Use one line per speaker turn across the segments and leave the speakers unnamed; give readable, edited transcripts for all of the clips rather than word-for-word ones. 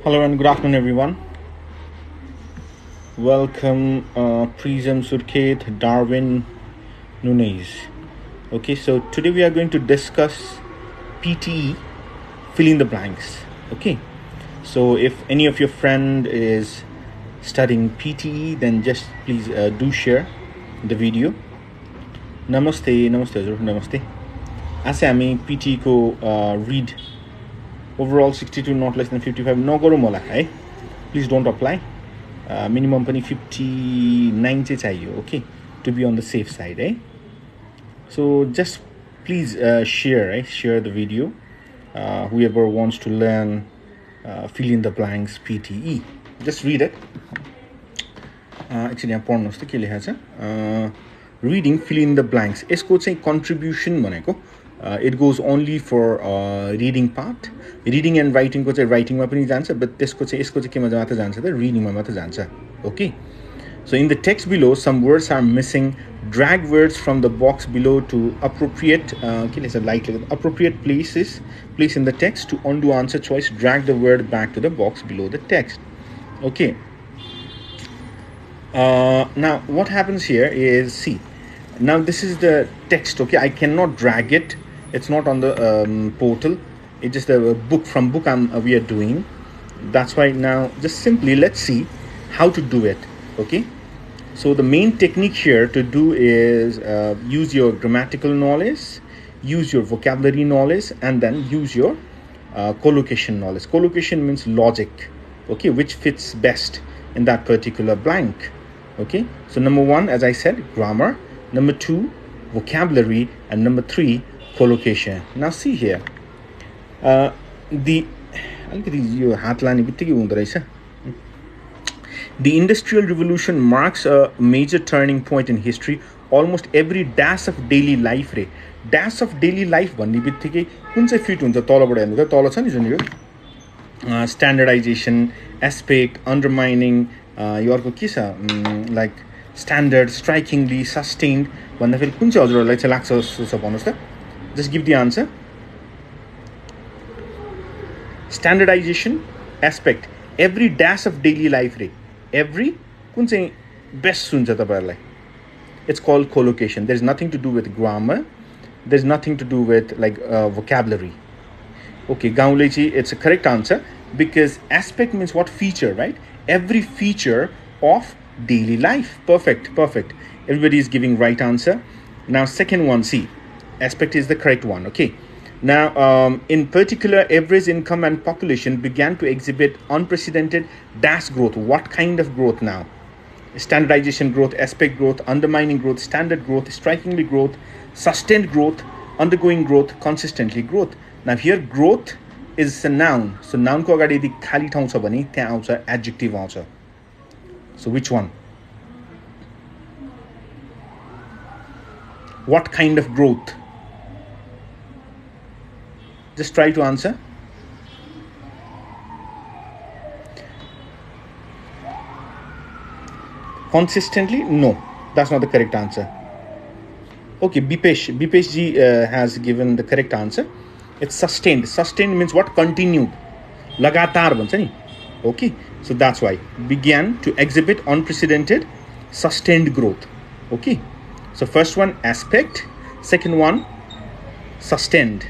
Hello and good afternoon, everyone. Welcome, Prism, Surkhet, Darwin, Nunez. Okay, so today we are going to discuss PTE, fill in the blanks. Okay, so if any of your friend is studying PTE, then just please do share the video. Namaste, namaste. As I mean, PTE ko read overall 62, not less than 55. No garo mola hai. Please don't apply. Minimum pani 59 chahiye, okay, to be on the safe side, eh? So just please share the video. Whoever wants to learn fill in the blanks PTE, just read it. Actually, reading fill in the blanks. यसको चाहिँ contribution भनेको it goes only for reading part. Reading and writing को चाहिँ writing मा पनि जान्छ, but त्यसको चाहिँ यसको चाहिँ केमा मात्र जान्छ त reading मा मात्र जान्छ. Okay, so in the text below some words are missing. Drag words from the box below to appropriate appropriate place in the text. To undo answer choice, drag the word back to the box below the text. Okay, now what happens here is, see, now this is the text. Okay, I cannot drag it, it's not on the portal. It's just a book we are doing. That's why now just simply let's see how to do it. Okay, so the main technique here to do is use your grammatical knowledge, use your vocabulary knowledge, and then use your collocation knowledge. Collocation means logic, okay, which fits best in that particular blank. Okay, so number 1, as I said, grammar. Number 2, vocabulary. And number 3, collocation. Now see here, the Industrial Revolution marks a major turning point in history. Almost every dash of daily life dash of daily life भन्ने बित्तिकै कुन चाहिँ fit हुन्छ तलबाट हेर्नु त तल छ नि जुन यो standardization, aspect, undermining, यो अर्को के छ like standard, strikingly, sustained भन्दा फेरि कुन चाहिँ हजुरहरुलाई चाहिँ लाग्छ जस्तो छ भन्नुस् त. Just give the answer. Standardization, aspect, every dash of daily life every कुन चाहिँ best सुन्छ तपाईहरुलाई. It's called collocation. There's nothing to do with grammar, there's nothing to do with like vocabulary. Okay, gaunle ji, it's a correct answer because aspect means what? Feature, right? Every feature of daily life. Perfect. Everybody is giving right answer. Now second one, see, aspect is the correct one. Okay, now in particular, average income and population began to exhibit unprecedented dash growth. What kind of growth now? Standardization growth, aspect growth, undermining growth, standard growth, strikingly growth, sustained growth, undergoing growth, consistently growth. Now here growth is a noun. So noun ko agadi यदि खाली ठाउँ छ भने त्यहाँ आउँछ adjective आउँछ. So which one? What kind of growth? Just try to answer. Consistently? No, that's not the correct answer. Okay, Bipesh ji has given the correct answer. It's sustained. Sustained means what? Continued. Lagatar bhन्छ नि. Okay, so that's why began to exhibit unprecedented sustained growth. Okay, so first one aspect, second one sustained.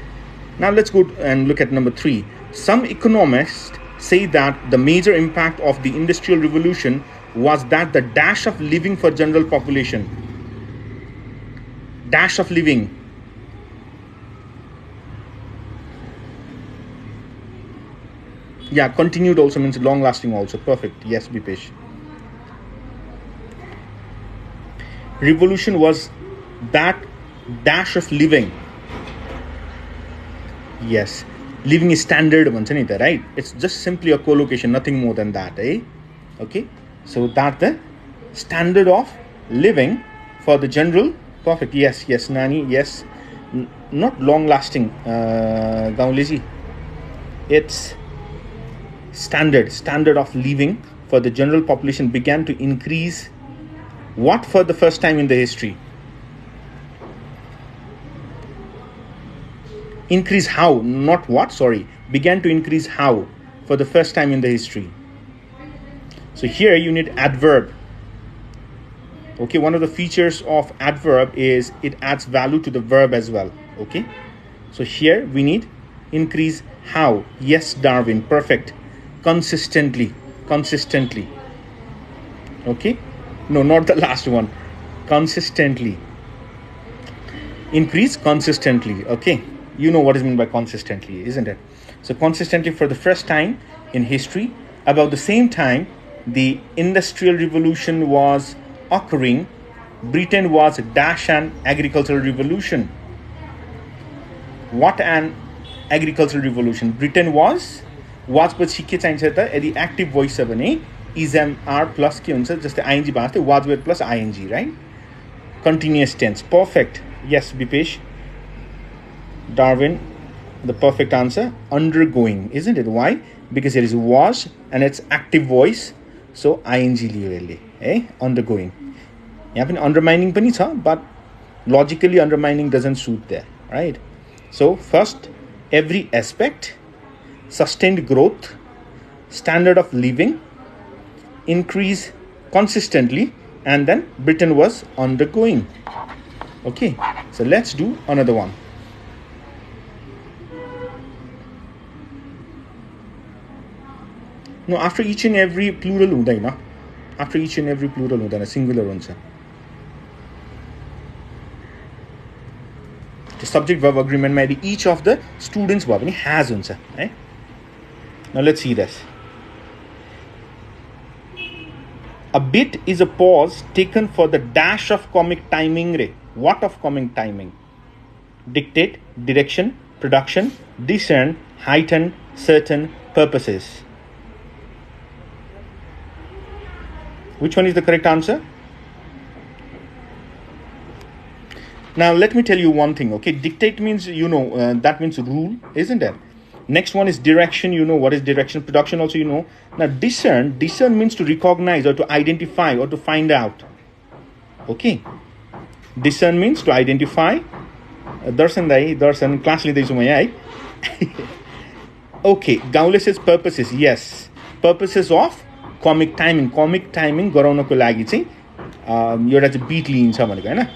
Now let's go and look at number 3. Some economists say that the major impact of the Industrial Revolution was that the dash of living for general population. Dash of living. Yeah, continued also means long lasting also. Perfect. Yes, Bipesh. Revolution was that dash of living. Yes, living is standard, right? It's just simply a collocation, nothing more than that, eh? Okay, so that the standard of living for the general. Perfect. Yes, Nani. Yes, not long lasting. Gaunleji. It's standard of living for the general population began to increase. What for the first time in the history? Increase how, not what, sorry. Began to increase how for the first time in the history. So here you need adverb. Okay, one of the features of adverb is it adds value to the verb as well. Okay, so here we need increase how. Yes, Darwin, perfect. Consistently. Okay, no, not the last one. Consistently. Increase consistently. Okay, you know what is meant by consistently, isn't it? So consistently for the first time in history, about the same time the Industrial Revolution was occurring, Britain was dash an agricultural revolution. What an agricultural revolution. Britain was पछि के चाहिन्छ त यदि active voice छ भने is M R plus के हुन्छ जस्तै आइएनजी भएको थियो was were plus ING right continuous tense perfect yes Vipesh Darwin the perfect answer undergoing isn't it why because it is was and it's active voice so ing लियो यसले है undergoing यहाँ पनि undermining पनि छ but logically undermining doesn't suit there right so first every aspect sustained growth standard of living increase consistently and then Britain was undergoing okay so let's do another one No, after each and every plural हुँदैन after each and every plural हुँदैन singular हुन्छ The subject verb agreement मा यदि each of the students भयो भने has हुन्छ है Now let's see this A bit is a pause taken for the dash of comic timing रे What of comic timing Dictate, direction, production, discern, heighten, certain purposes Which one is the correct answer? Now, let me tell you one thing, okay? Dictate means, you know, that means rule, isn't it? Next one is direction, you know what is direction. Production also, you know. Now, discern means to recognize or to identify or to find out. Okay? Discern means to identify. Darshan, class leader is Okay, Gaule says purposes, yes. Purposes of comic timing गराउनको लागि चाहिँ एउटा चाहिँ beat लिन्छ भनेको हैन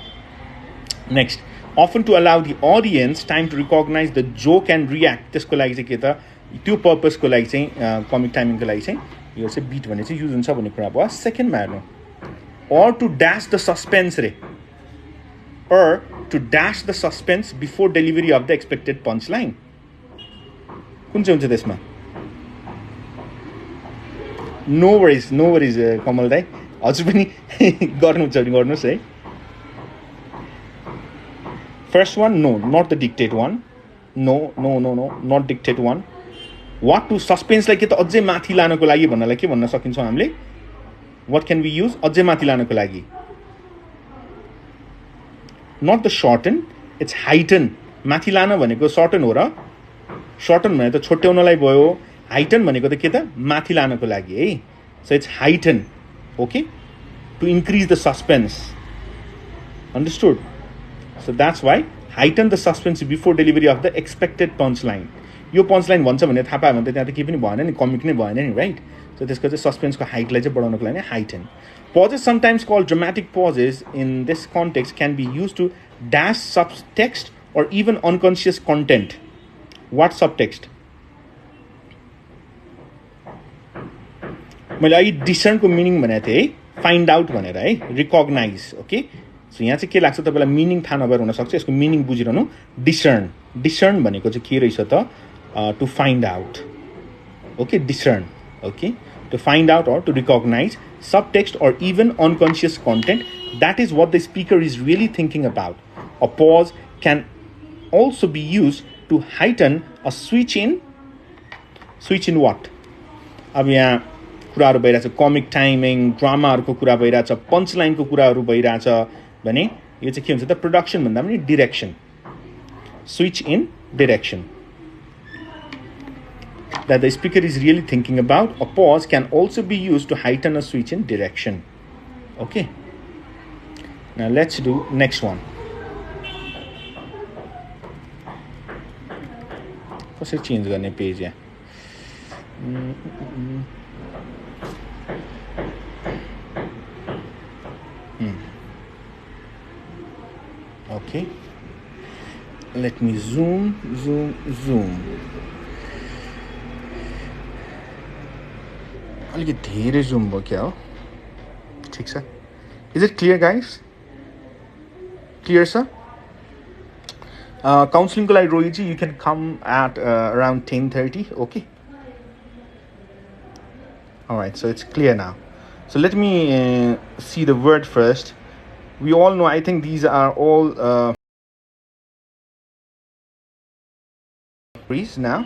next often to allow the audience time to recognize the joke and react त्यसको लागि चाहिँ के त त्यो पर्पस को लागि चाहिँ कमिक टाइमिङ को लागि चाहिँ यो चाहिँ बीट भन्ने चाहिँ युज हुन्छ भन्ने कुरा भयो सेकेन्ड मा हेर्नु or to dash the suspense रे or to dash the suspense before delivery of the expected punchline कुन चाहिँ हुन्छ त्यसमा No worries, Kamal Dai. हजुर पनि गर्नुहुन्छ भने गर्नुस् है First one, no, not the dictate one. No, not dictate one. What to suspense like त अझै माथि लानको लागि भन्नलाई के भन्न सकिन्छ हामीले What can we use? अझै माथि लानको लागि Not the shorten, it's heighten. माथि लान भनेको shorten हो र shorten भने त छोट्याउनलाई भयो heighten भनेको त के त माथि लानको लागि है So it's heighten okay to increase the suspense Understood So that's why heighten the suspense before delivery of the expected punchline यो punchline भन्छ भने थाहा पायो भने त त्यहाँ त के पनि भएन नि कमिक नै भएन नि राइट So त्यसको चाहिँ suspense को height लाई चाहिँ बढाउनको लागि heighten Pauses sometimes called dramatic pauses in this context can be used to dash subtext or even unconscious content What subtext मैले अहिले डिसर्न को मिनिङ भनेको थिएँ है फाइन्ड आउट भनेर है रिकग्नाइज ओके सो यहाँ चाहिँ के लाग्छ तपाईलाई मिनिङ थाहा नभएर हुन सक्छ यसको मिनिङ बुझिरहनु डिसर्न भनेको चाहिँ के रहेछ त to find out okay discern okay to find out or to recognize subtext or even unconscious content that is what the speaker is really thinking about a pause can also be used to heighten a switch in what अब यहाँ कुराहरु भइराछ comic timing ड्रामाहरुको कुरा भइराछ पंच लाइनको कुराहरु भइराछ भने यो चाहिँ के हुन्छ त प्रोडक्सन भन्दा पनि direction switch in direction that the speaker is really thinking about a pause can also be used to heighten a switch in direction okay now let's do next one कसरी चेन्ज गर्ने page यहाँ Okay, let me zoom. अलिकति धेरै zoom भयो क्या हो ठीक छ Is it clear guys? Clear sir? Counseling ko लागि Rohit ji you can come at around 10:30 okay all right so it's clear now so let me see the word first we all know I think these are all now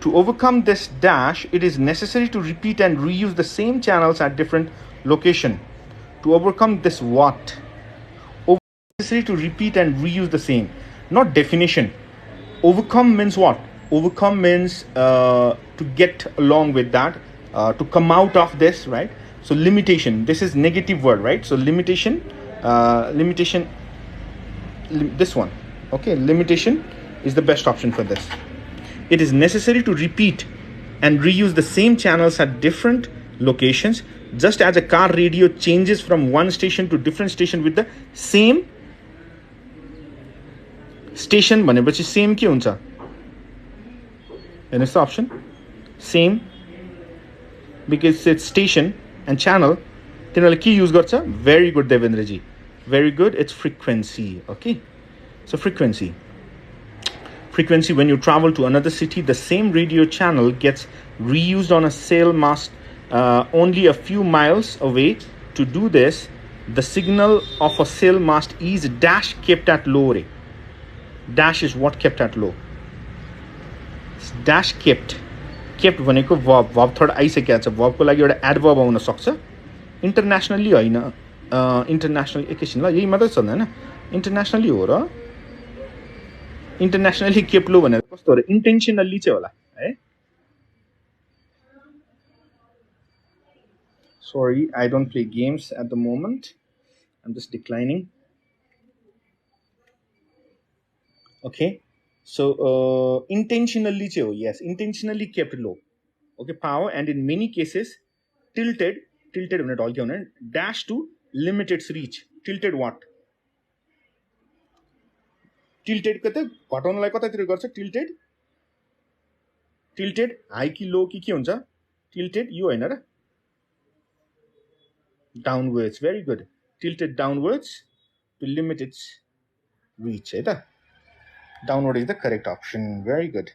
to overcome this dash it is necessary to repeat and reuse the same channels at different location to overcome this what necessary to repeat and reuse the same not definition overcome means what overcome means to get along with that to come out of this right so limitation this is negative word right so limitation this one okay limitation is the best option for this it is necessary to repeat and reuse the same channels at different locations just as a car radio changes from one station to different station with the same station भनेपछि same के हुन्छ हेर्नुस् त option same because it's station and channel तिनीहरुले के use गर्छ very good Devendra G very good it's frequency okay so frequency when you travel to another city the same radio channel gets reused on a sail mast only a few miles away to do this the signal of a sail mast is dash kept at low rate dash is what kept at low dash kept भनेको verb third आइसकेको छ verb को लागि एउटा adverb आउन सक्छ internationally हैन international एकैछिन ल यही मात्र छ हैन internationally हो र internationally kept low भनेर कस्तो हो र intentionally चाहिँ होला है sorry I don't play games at the moment I'm just declining okay so intentionally चाहिँ हो yes intentionally kept low okay power and in many cases tilted भने ढल्क्यो भने dash to limit its reach tilted what tilted कतै घटाउनलाई कतातिर गर्छ tilted high कि low कि के हुन्छ tilted यो हैन र downwards very good tilted downwards to limit its reach है त downward is the correct option very good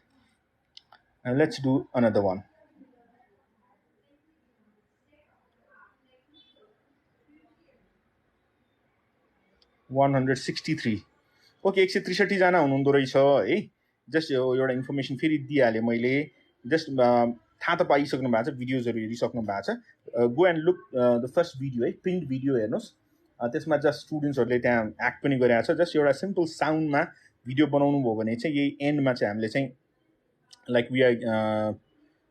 and let's do another one $163 okay 163 जना हुनुहुँदो रहेछ है जस्ट एउटा इन्फर्मेसन फेरि दिइहाले मैले जस्ट थाहा त पाइसक्नु भएको छ भिडियोजहरु हेरिसक्नु भएको छ go and look the first video है प्रिन्ट भिडियो हेर्नुस् त्यसमा जस्ट स्टुडेन्ट्सहरुले त्यहाँ एक्ट पनि गरिरहेको छ जस्ट एउटा सिम्पल साउन्डमा भिडियो बनाउनु भयो भने चाहिँ यही एन्डमा चाहिँ हामीले चाहिँ like we are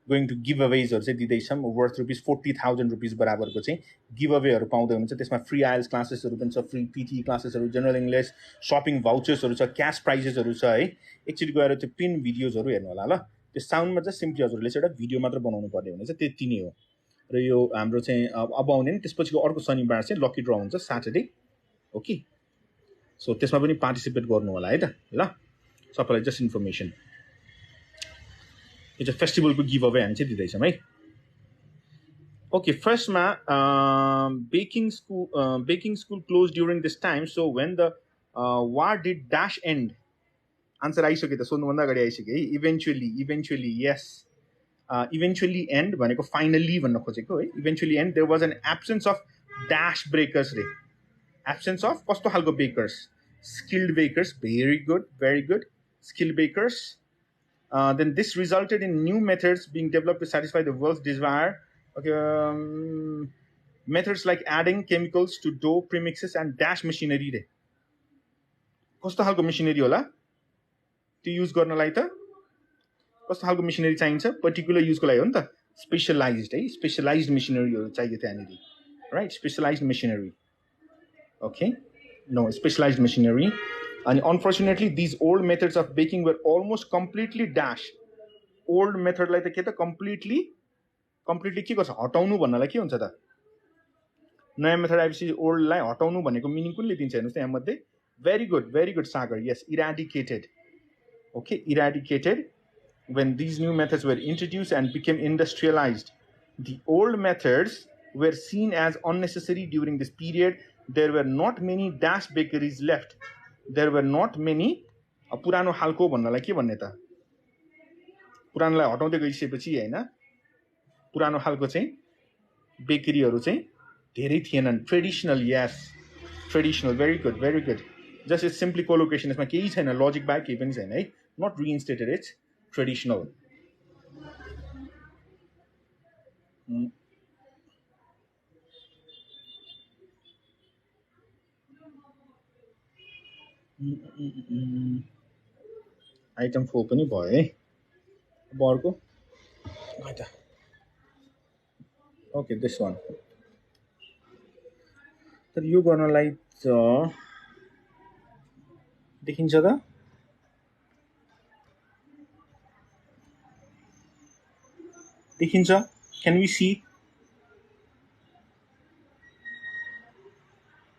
going to give अवेजहरु चाहिँ दिदैछौं वर्थ ₹40,000 बराबरको चाहिँ गिभ अवेहरु पाउँदै हुनुहुन्छ त्यसमा फ्री आइएल्स क्लासेसहरु पनि छ फ्री पीटी क्लासेसहरु जनरल इंग्लिश शपिङ भाउचर्सहरु छ क्याश प्राइजेसहरु छ है एकचोटी गएर त्यो पिन भिडियोजहरु हेर्नु होला ल त्यो साउन्डमा चाहिँ सिम्पली हजुरले चाहिँ एउटा भिडियो मात्र बनाउनु पर्ने हुनेछ त्यति नै हो र यो हाम्रो चाहिँ अब आउने नि त्यसपछिको अर्को शनिबार चाहिँ लकी ड्र हुन्छ सैटरडे ओके सो त्यसमा पनि पार्टिसिपेट गर्नु होला है त ल सबैलाई जस्ट इन्फर्मेसन यो चाहिँ फेस्टिभलको गिभ अवे हामी चाहिँ दिदैछौं है ओके फर्स्टमा baking school close during this time so when the war did dash and answer आइसक्यो त सोध्नु भन्दा अगाडि आइसक्यो है इभेन्चुअली यस इभेन्चुअली एन्ड भनेको फाइनली भन्न खोजेको है eventually and there was an absence of dash breakers रे एब्सेन्स अफ कस्तो खालको bakers skilled bakers very good skilled bakers then this resulted in new methods being developed to satisfy the world's desire okay methods like adding chemicals to dough premixes and dash machinery रे कस्तो खालको machinery होला त्यो use गर्नलाई त कस्तो खालको machinery चाहिन्छ पर्टिकुलर युजको लागि हो नि त स्पेशलाइज्ड मसिनरीहरु चाहियो त्यहाँनेरि right specialised machinery okay no specialized machinery And unfortunately, these old methods of baking were almost completely dash. Old method like the completely के गर्छ हटाउनु भन्नलाई के हुन्छ त नयाँ मेथड आएपछि ओल्डलाई हटाउनु भनेको मिनिङ कुनले दिन्छ हेर्नुस् त यहाँ मध्ये very good Sagar yes eradicated okay eradicated when these new methods were introduced and became industrialized the old methods were seen as unnecessary during this period there were not many dash bakeries left there were not many पुरानो खालको भन्नलाई के भन्ने त पुरानोलाई हटाउँदै गइसकेपछि हैन पुरानो खालको चाहिँ बेकरीहरु चाहिँ धेरै थिएनन् traditional yes traditional very good just it's simply collocation यसमा केही छैन लजिक बाहेक केही पनि छैन है not reinstated it's traditional item 4 पनि भयो है अब अर्को okay this one तर यो गर्नलाई देखिन्छ त देखिन्छ can we see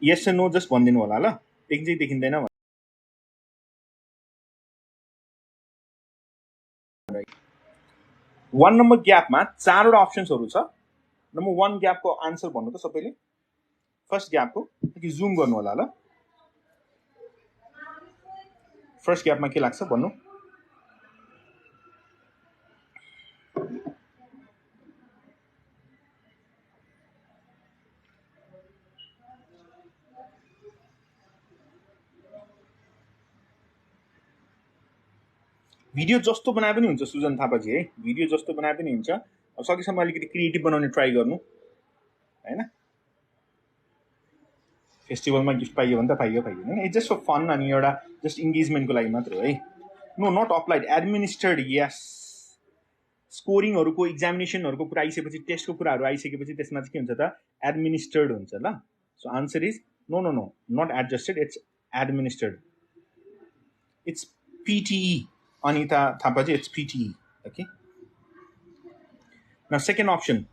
yes or no just भनिदिनु होला ल देखिन्छ देखिँदैन 1 नम्बर ग्यापमा चारवटा अप्सन्सहरु छ नम्बर 1 ग्यापको आन्सर भन्नु त सबैले फर्स्ट ग्यापको कि जुम गर्नु होला ल फर्स्ट ग्यापमा के लाग्छ भन्नु भिडियो जस्तो बनाए पनि हुन्छ सुजन थापाजी है भिडियो जस्तो बनाए पनि हुन्छ अब सकेसम्म अलिकति क्रिएटिभ बनाउने ट्राई गर्नु हैन फेस्टिभलमा गिफ्ट पाइयो भने त पाइयो हैन इट्स जस्ट फर फन अनि एउटा जस्ट इन्गेजमेन्टको लागि मात्र हो है नो नट अप्लाइड एडमिनिस्ट्रेड यस स्कोरिङहरुको एक्जामिनेसनहरुको कुरा आइसकेपछि टेस्टको कुराहरु आइसकेपछि त्यसमा चाहिँ के हुन्छ त एडमिनिस्ट्रेड हुन्छ ल so answer is no not adjusted it's administered it's PTE Anita Thapaji, it's PTE. Okay. Now, second option,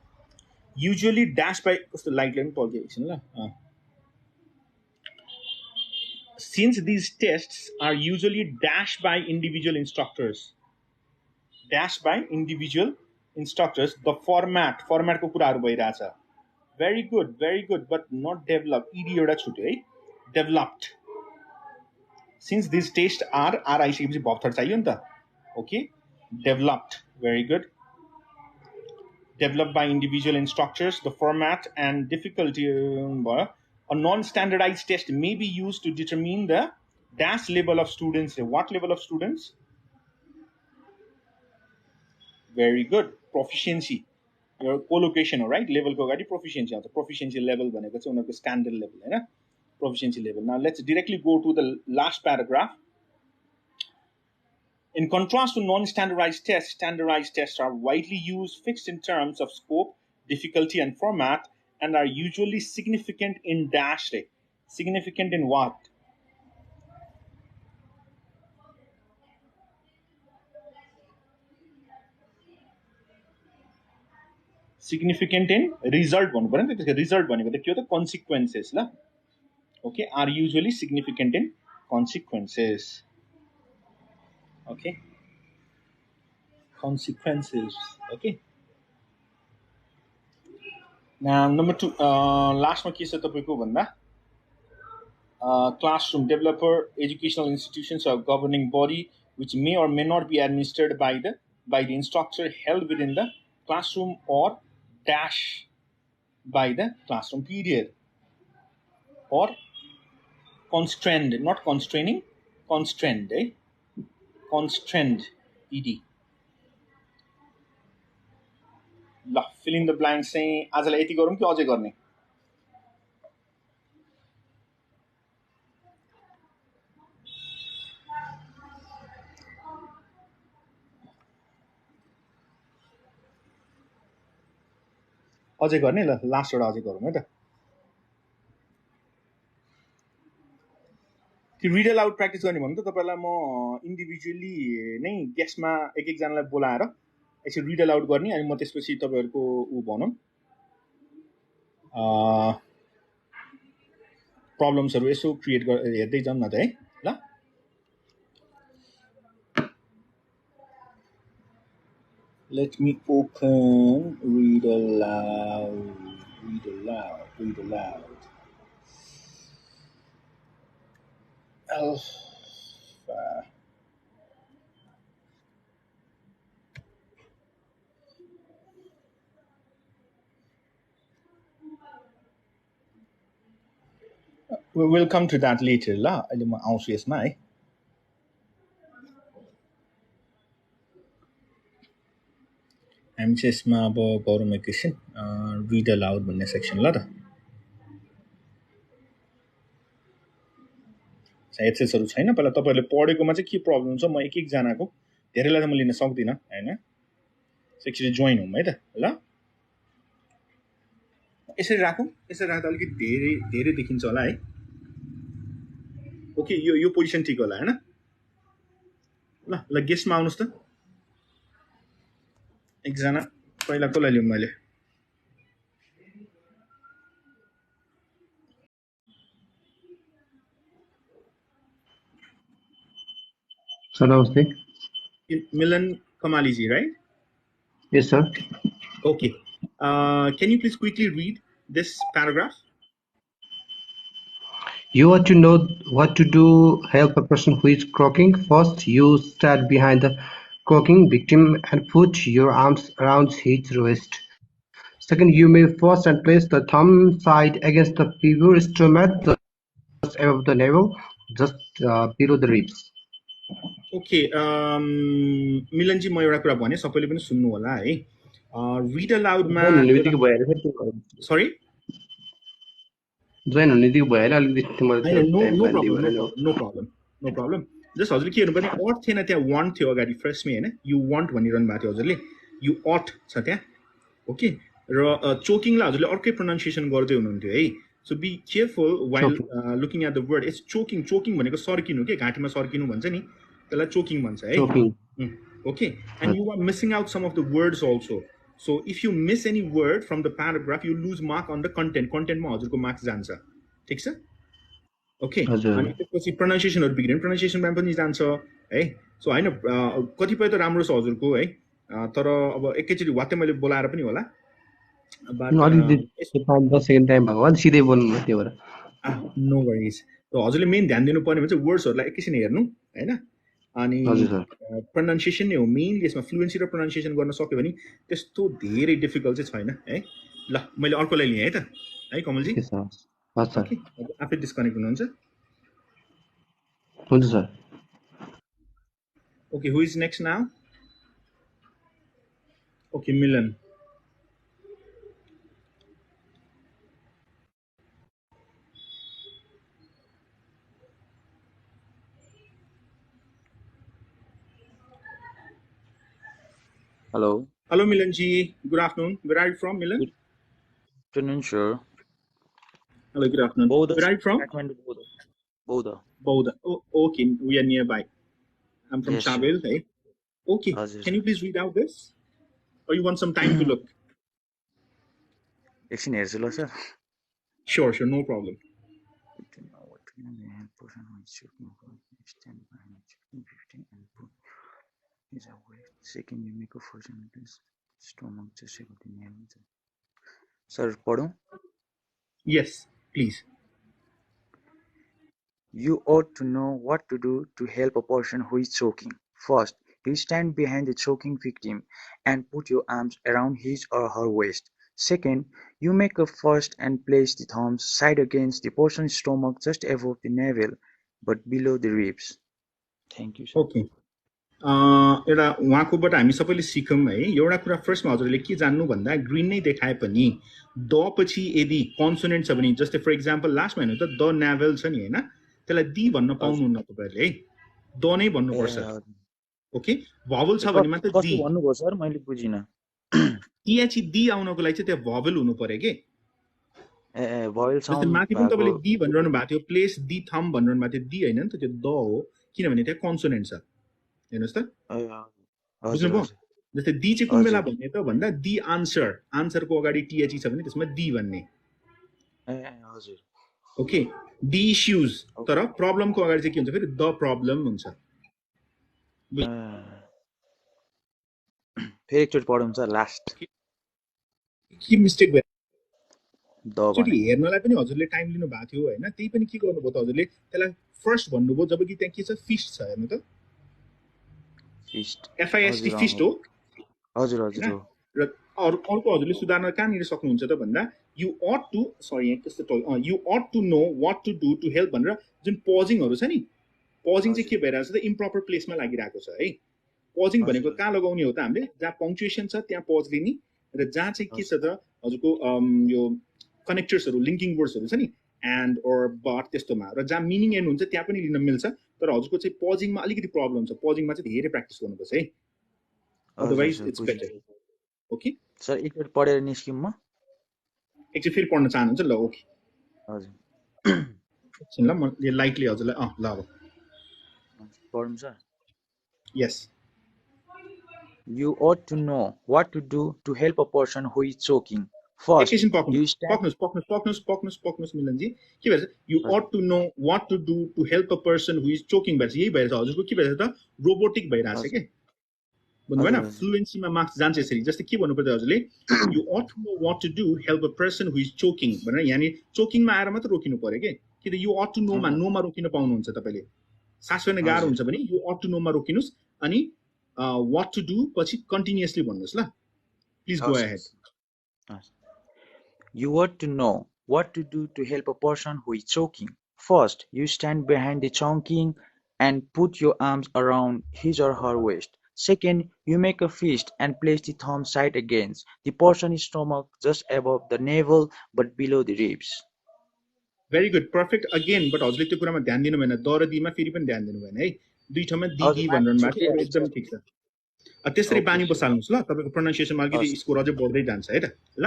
usually dashed by the light line. Since these tests are usually dashed by individual instructors, the format ko kuraharu bhairacha. Very good, but not developed. ED euta chutyo है developed. Since these tests are आइसकेपछि verb third चाहियो नि त okay developed very good developed by individual instructors the format and difficulty a non-standardized test may be used to determine the dash level of students what level of students very good proficiency your collocation right level ko gadi proficiency aउँछ proficiency level भनेको चाहिँ उनीहरुको standard level हैन proficiency level. Now let's directly go to the last paragraph. In contrast to non-standardized tests, standardized tests are widely used, fixed in terms of scope, difficulty, and format, and are usually significant in dash. Significant in what? Significant in result. Result the consequences. Okay, are usually significant in consequences. Okay, consequences. Okay. Now number 2, last one case tapaiको भन्दा classroom developer educational institutions are governing body which may or may not be administered by the instructor held within the classroom or dash by the classroom period or constrained, not constraining, constrained, constrained, ED. ल fill in the blanks चाहिँ आजलाई यति गरौँ कि अझै गर्ने अझै गर्ने ल लास्ट एउटा अझै गरौँ है त त्यो रिड अलाउड प्र्याक्टिस गर्ने भन्नु त तपाईँलाई म इन्डिभिजुअली नै गेस्टमा एक एकजनालाई बोलाएर यसरी रिड अलाउड गर्ने अनि म त्यसपछि तपाईँहरूको भनौँ प्रब्लम्सहरू यसो क्रिएट हेर्दै जाउँ न त है ल Let me open read aloud. Alpha. We'll come to that later ल अहिले म आउँछु यसमा है हामी चाहिँ यसमा अब गरौँ एकैछिन रिड अलाउड भन्ने सेक्सन ल त एक्सेसहरु छैन पहिला तपाईहरुले पढेकोमा चाहिँ के प्रब्लम छ म एक एक जनाको धेरैलाई त म लिन सक्दिन हैन एकचोटी जोइन हौं है त ल यसरी राख्दा अलिकति धेरै धेरै देखिन्छ होला है ओके यो पोजिसन ठीक होला हैन ल ल गेस्टमा आउनुस् त एकजना पहिला कोलाई लिउँ मैले
Sir, namaste.
Milan Kamaliji, right?
Yes, sir.
Okay. Can you please quickly read this paragraph?
You ought to know what to do help a person who is croaking. First, you stand behind the croaking victim and put your arms around his waist. Second, you may first and place the thumb side against the pivot stomach, just above the navel, just below the ribs.
Okay. Milan ji म एउटा कुरा भने सबैले पनि सुन्नु होला है read अलाउडमा sorry
join हुने दिगो भएर अलिकति मलाई
नो प्रब्लम जस्ट हजुरले के हेर्नु पर्ने अट थिएन त्यहाँ वान्ट थियो अगाडि फर्स्टमै हैन यु वान्ट भनिरहनु भएको थियो हजुरले यु अट छ त्यहाँ ओके र चोकिङलाई हजुरले अर्कै प्रोनाउन्सिएसन गर्दै हुनुहुन्थ्यो है so be careful while looking at the word it's choking भनेको सर्किनु के घाँटीमा सर्किनु भन्छ नि त्यसलाई चोकिङ भन्छ है okay and you are missing out some of the words also so if you miss any word from the paragraph you lose mark on the कन्टेन्टमा हजुरको मार्क्स जान्छ ठीक छ ओके अनि त्यसपछि प्रोनाउन्सिएसनहरु बिग्रियो प्रोनाउन्सिएसनमा पनि जान्छ है सो हैन कतिपय त राम्रो छ हजुरको है तर अब एकैचोटी वात्तै मैले बोलाएर पनि होला नो वरिज हजुरले मेन ध्यान दिनुपर्ने भने चाहिँ वर्ड्सहरुलाई एकैछिन हेर्नु हैन अनि प्रोनाउन्सिएसन नै हो मेनली यसमा फ्लुएन्सी र प्रोनाउन्सिएसन गर्न सक्यो भने त्यस्तो धेरै डिफिकल्ट चाहिँ छैन है ल मैले अर्कोलाई लिएँ है त है कमलजी ओके आफै डिस्कनेक्ट हुनुहुन्छ
हुन्छ sir
okay who is next now okay Milan Hello, Milanji. Good afternoon. Where are you from, Milan?
Good afternoon, sir.
Hello, good afternoon.
Boda,
where are you from?
Boda.
Oh, okay. We are nearby. I'm from Chabel. Hey. Okay. Can you please read out this? Or you want some time to look?
Sir.
Sure. No problem.
Second, you make a first sentence. Stomach just above the navel. Sir, pardon?
Yes, please.
You ought to know what to do to help a person who is choking. First, you stand behind the choking victim and put your arms around his or her waist. Second, you make a first and place the thumbs side against the person's stomach just above the navel, but below the ribs. Thank you, sir.
Okay. एउटा उहाँकोबाट हामी सबैले सिकौँ है एउटा कुरा फर्स्टमा हजुरले के जान्नु भन्दा ग्रीन नै देखाए पनि द पछि यदि कन्सोनेन्ट छ भने जस्तै फर एक्जाम्पल लास्टमा हेर्नु त द नेभल छ नि हैन त्यसलाई दी भन्न पाउनुहुन्न तपाईहरुले है द नै भन्नुपर्छ ओके भवल छ भने मात्र दी
भन्नुभयो सर मैले बुझिन
टी एच डी आउनको लागि चाहिँ त्यो भवल हुनु पर्यो के
भोइल
जस्तै
साउन्ड
माथि पनि
भएको
तपाईँले दी भनिरहनु भएको थियो प्लेस दी थम भनिरहनु भएको थियो दी होइन नि त त्यो द हो किनभने त्यहाँ कन्सोनेन्ट छ हेर्नुहोस् त
हजुर
बुझ्नुभयो
हजुर
जस्तै दी चाहिँ कुन बेला
हजुर
भन्ने त भन्दा दी आन्सर आन्सरको अगाडि टिएचई छ भने त्यसमा दी भन्ने
हजुर
ओके दी इस्युज तर प्रब्लमको अगाडि चाहिँ के हुन्छ फेरि द प्रब्लम हुन्छ
फेरि एकचोटि पढौँ सर लास्ट
के मिस्टेक भयो
द
एकचोटि हेर्नलाई पनि हजुरले टाइम लिनु भएको थियो होइन त्यही पनि के गर्नुभयो त हजुरले त्यसलाई फर्स्ट भन्नुभयो जब कि त्यहाँ के छ फिस्ट छ हेर्नु त
फिस्ट
एफआइएसटी फिस्ट हो
हजुर हजुर हो
र अर्को हजुरले सुधार्न कहाँनिर सक्नुहुन्छ त भन्दा यु अट टु सरी यहाँ त्यस्तो you ought to know what to do to help भनेर जुन पजिङहरू छ नि पजिङ चाहिँ के भइरहेको छ त इम्प्रोपर प्लेसमा लागिरहेको छ है पजिङ भनेको कहाँ लगाउने हो त हामीले जहाँ पङ्क्चुएसन छ त्यहाँ पज लिने र जहाँ चाहिँ के छ त हजुरको यो कनेक्टर्सहरू लिङ्किङ वर्ड्सहरू छ नि एन्ड ओर बट त्यस्तोमा र जहाँ मिनिङ एन्ड हुन्छ त्यहाँ पनि लिन मिल्छ तर हजुरको चाहिँ पजिङमा अलिकति प्रब्लम छ पजिङमा चाहिँ धेरै प्र्याक्टिस गर्नुपर्छ है otherwise it's better okay
sir एकचोटि पढेर निस्क्यौँ म
एकचोटि फेरि पढ्न चाहनुहुन्छ ल ओके
हजुर
ल म लाइटली हजुरलाई ल अब
पढौँ sir
yes
You ought to know what to do to help a person who is choking. First,
एकैछिन
you stand.
पक्नुहोस् मिलनजी के भएछ you ought to know what to do to help a person who is choking भएछ यही भएछ हजुरको के भएछ त रोबोटिक भइरहेछ के भन्नु भएन फ्लुएन्सीमा मार्क्स जान्छ यसरी जस्तै के भन्नु पर्छ हजुरले you ought to know what to do help a person who is choking भनेर यहाँनिर चोकिङमा आएर मात्र रोकिनु पर्यो के त यु ought to know मा नोमा रोकिन पाउनुहुन्छ तपाईँले सास फेर्न गाह्रो हुन्छ भने यु ought to know मा रोकिनुहोस् अनि what to do पछि कन्टिन्युअसली भन्नुहोस् ल please go ahead
You ought to know what to do to help a person who is choking. First, you stand behind the choking and put your arms around his or her waist. Second, you make a fist and place the thumb side against the person's stomach just above the navel but below the ribs.
Very good, perfect. Again, but हजुरले त्यो कुरामा ध्यान दिनु भएन the र दीमा फेरि पनि ध्यान दिनु भएन है दुई ठाउँमा दी दी भनिरहनु भएको थियो एकदम ठिक छ त्यसरी बानी बसाल्नुहोस् ल तपाईँको प्रोनाउन्सिएसनमा अलिकति स्कोर अझै बढ्दै जान्छ है त ल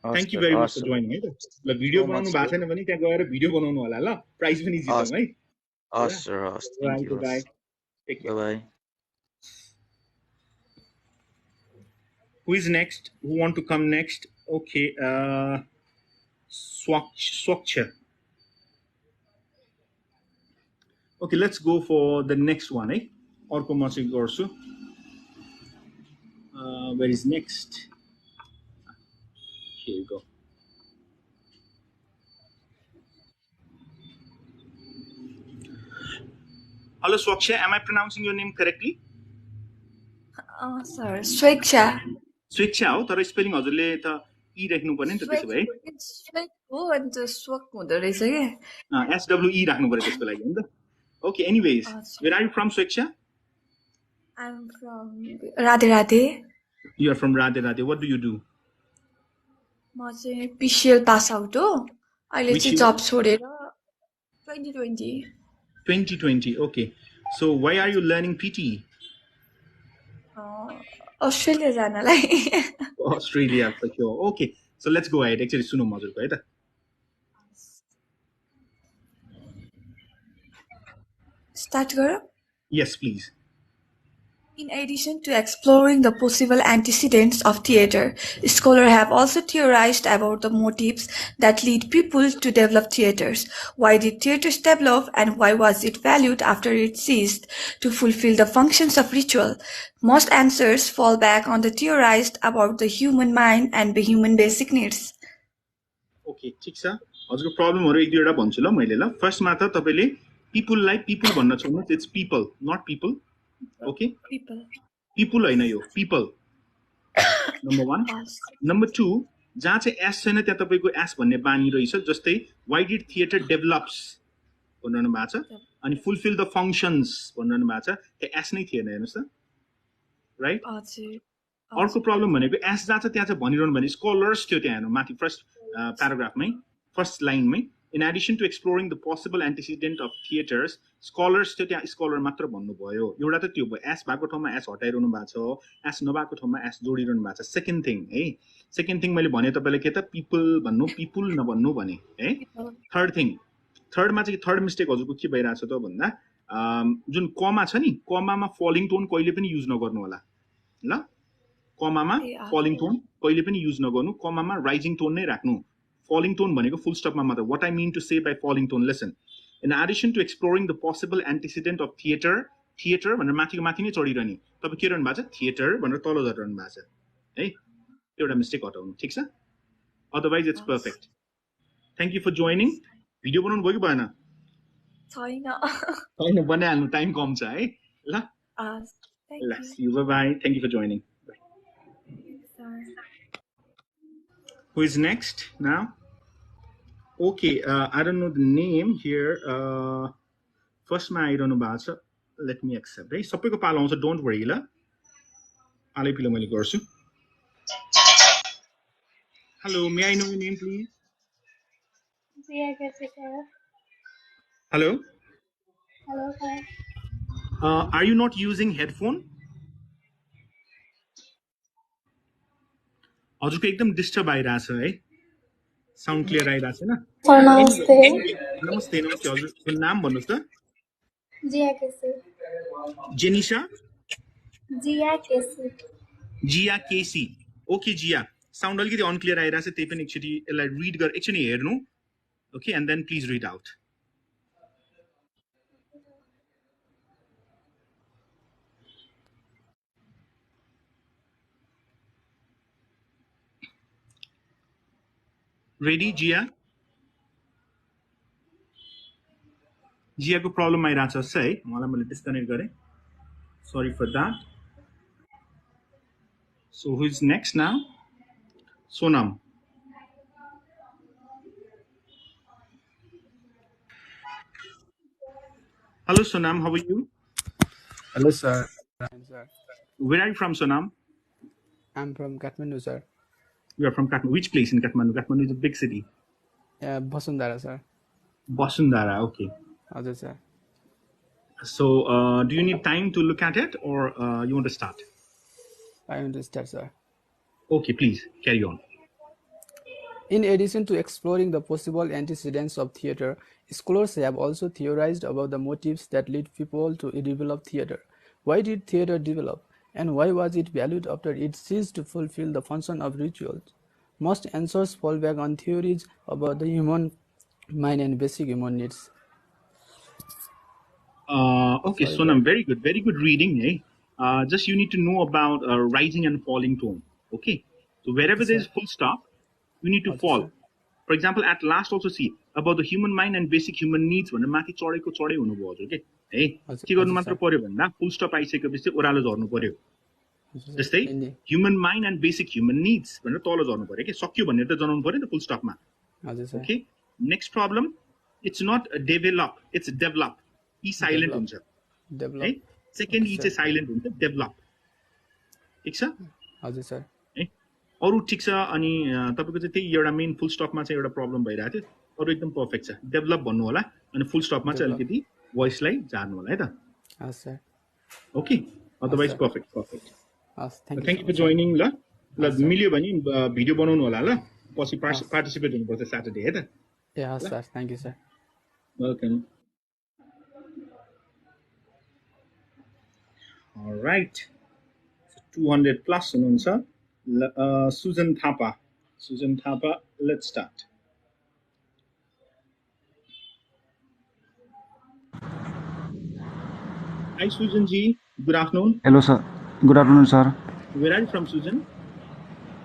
thank you very much for joining है त ल भिडियो बनाउनु भएको छैन भने त्यहाँ गएर भिडियो बनाउनु होला ल प्राइज पनि जितौँ है by
by
Who is next? Who want to come next? Okay, Swaksha. Okay, let's go for the next one, eh? Orko Masik Gorsu. Where is next? Here we go. Hello, Swaksha. Am I pronouncing your name correctly?
Sir, Swaksha.
स्वेच्छा हो तर spelling हजुरले त ई राख्नु पर्ने नि त त्यसो भए
स्वेक हो अनि त स्वक हुँदो रहेछ के
एसडब्ल्युई राख्नु पर्यो त्यसको लागि नि त okay anyways where are you from Swechchha
I am from Radhe Radhe
you are from Radhe Radhe what do you do
म चाहिँ पिसिएल पास आउट हो अहिले चाहिँ जब छोडेर 2020
okay so why are you learning PTE
Australia जानलाई
Australia for sure okay so let's go ahead actually सुनौँ हजुरको है त
स्टार्ट गरौँ
yes please
In addition to exploring the possible antecedents of theatre, scholars have also theorized about the motives that lead people to develop theatres. Why did theatres develop and why was it valued after it ceased to fulfill the functions of ritual? Most answers fall back on the theorized about the human mind and the human basic needs.
Okay, ठिक छ हजुरको प्रब्लमहरु एक दुईवटा भन्छु ल मैले ल फर्स्टमा त तपाईले पीपललाई पीपल भन्न छोड्नुहोस् it's people not people Okay? People हैन यो people. Number 1. Number 2, जहाँ चाहिँ एस छैन त्यहाँ तपाईको एस भन्ने बानी रहेछ जस्तै why did theater develops भन्नु भएको छ अनि fulfill the functions भन्नु भएको छ त्यो एस नै थिएन हेर्नुस् त राइट अर्को प्रब्लम भनेको एस जहाँ छ त्यहाँ चाहिँ भनिरहनु भने स्कलर्स थियो त्यहाँ हेर्नु माथि फर्स्ट प्याराग्राफमै फर्स्ट लाइनमै In addition to exploring the possible antecedent of theaters, scholars to त्यहाँ स्कलर मात्र भन्नुभयो एउटा त त्यो भयो एस भएको ठाउँमा एस हटाइरहनु भएको छ एस नभएको ठाउँमा एस जोडिरहनु भएको छ सेकेन्ड थिङ है सेकेन्ड थिङ मैले भने तपाईँलाई के त पिपल भन्नु पिपुल नभन्नु भने है थर्ड थिङ थर्डमा चाहिँ थर्ड मिस्टेक हजुरको के भइरहेछ त भन्दा जुन कमा छ नि कमामा फलिङ टोन कहिले पनि युज नगर्नु होला ल कमामा फलिङ टोन कहिले पनि युज नगर्नु कमामा राइजिङ टोन नै राख्नु फलिङ टोन भनेको फुल स्टपमा मात्र what I mean to say by falling tone listen in addition to exploring the possible antecedent of theatre theatre भनेर माथिको माथि नै चढिरहने तपाईँ के रहनु भएको छ थिएटर भनेर तल झरिरहनु भएको छ है एउटा मिस्टेक हटाउनु ठिक छ otherwise it's perfect thank you for joining video बनाउनु भयो कि भएन छैन बनाइहाल्नु टाइम कम छ है ल ल see you bye thank you for joining Who is next now? Okay, I don't know the name here. First, I don't know about it. Let me accept. Hey, सबैको पालो आउँछ don't worry ल. आलै पिलो मैले गर्छु. Hello, may I know your name please?
Jia kaise sir?
Hello.
Hello sir.
Are you not using headphone? हजुरको एकदम disturb आइरहेछ है साउन्ड क्लियर आइरहेछ हैन
नमस्ते
नमस्ते नमस्ते हजुरको नाम भन्नुस् त
जिया केसी
जेनिशा
जिया
केसी ओके जिया साउन्ड अलिकति अनक्लियर आइरहेछ त्यही पनि एकचोटि यसलाई रिड गर एकचोटि हेर्नु okay and then please read out Ready, Jia? Jia को problem आइरहेछ है मलाई मैले डिस्कनेक्ट गरे sorry for that so who is next now Sonam hello Sonam how are you
hello sir
where are you from Sonam
I'm from Kathmandu sir
you are from Kathmandu which place in Kathmandu Kathmandu is a big city
Basundhara sir
Basundhara okay
हजुर sir
so do you need time to look at it or you want to start
I want to start sir
okay please carry on
in addition to exploring the possible antecedents of theater scholars have also theorized about the motives that lead people to develop theater why did theater develop and why was it valued after it ceased to fulfill the function of rituals most answers fall back on theories about the human mind and basic human needs
okay Sonam very good reading just you need to know about rising and falling tone okay so wherever there is full stop you need to fall for example at last also see about the human mind and basic human needs भनेर माथि चढेको चढै हुनुभयो हजुर के है के गर्नु मात्र पर्यो भन्दा फुल स्टप आइसकेपछि ओह्रालो झर्नु पर्यो जस्तै human mind and basic human needs भनेर तल झर्नु पर्यो के सक्यो भनेर त जनाउनु पर्यो नि त फुल स्टपमा okay next problem it's not develop it's develop E silent हुन्छ है सेकेन्ड ई चाहिँ साइलेन्ट हुन्छ डेभलप ठिक छ
हजुर सर
है अरु ठिक छ अनि तपाईको चाहिँ त्यही एउटा मेन फुल स्टपमा चाहिँ एउटा प्रब्लम भइरहेको थियो अरु एकदम परफेक्ट छ डेभलप भन्नु होला अनि फुल स्टपमा चाहिँ अलिकति भोइसलाई झार्नु होला है त
हस् सर
ओके अदरवाइज परफेक्ट
हस्
थ्यांक यू फर जोइनिङ ल मिल्यो भने भिडियो बनाउनु होला ल पछि पार्टिसिपेट हुनुपर्छ सैटरडे है त
ए हस् sir thank you sir
welcome Alright, so 200 plus हुनुहुन्छ Susan Thapa, let's start. Hi Susan ji, good afternoon.
Hello sir, good afternoon sir.
Where are you from Susan?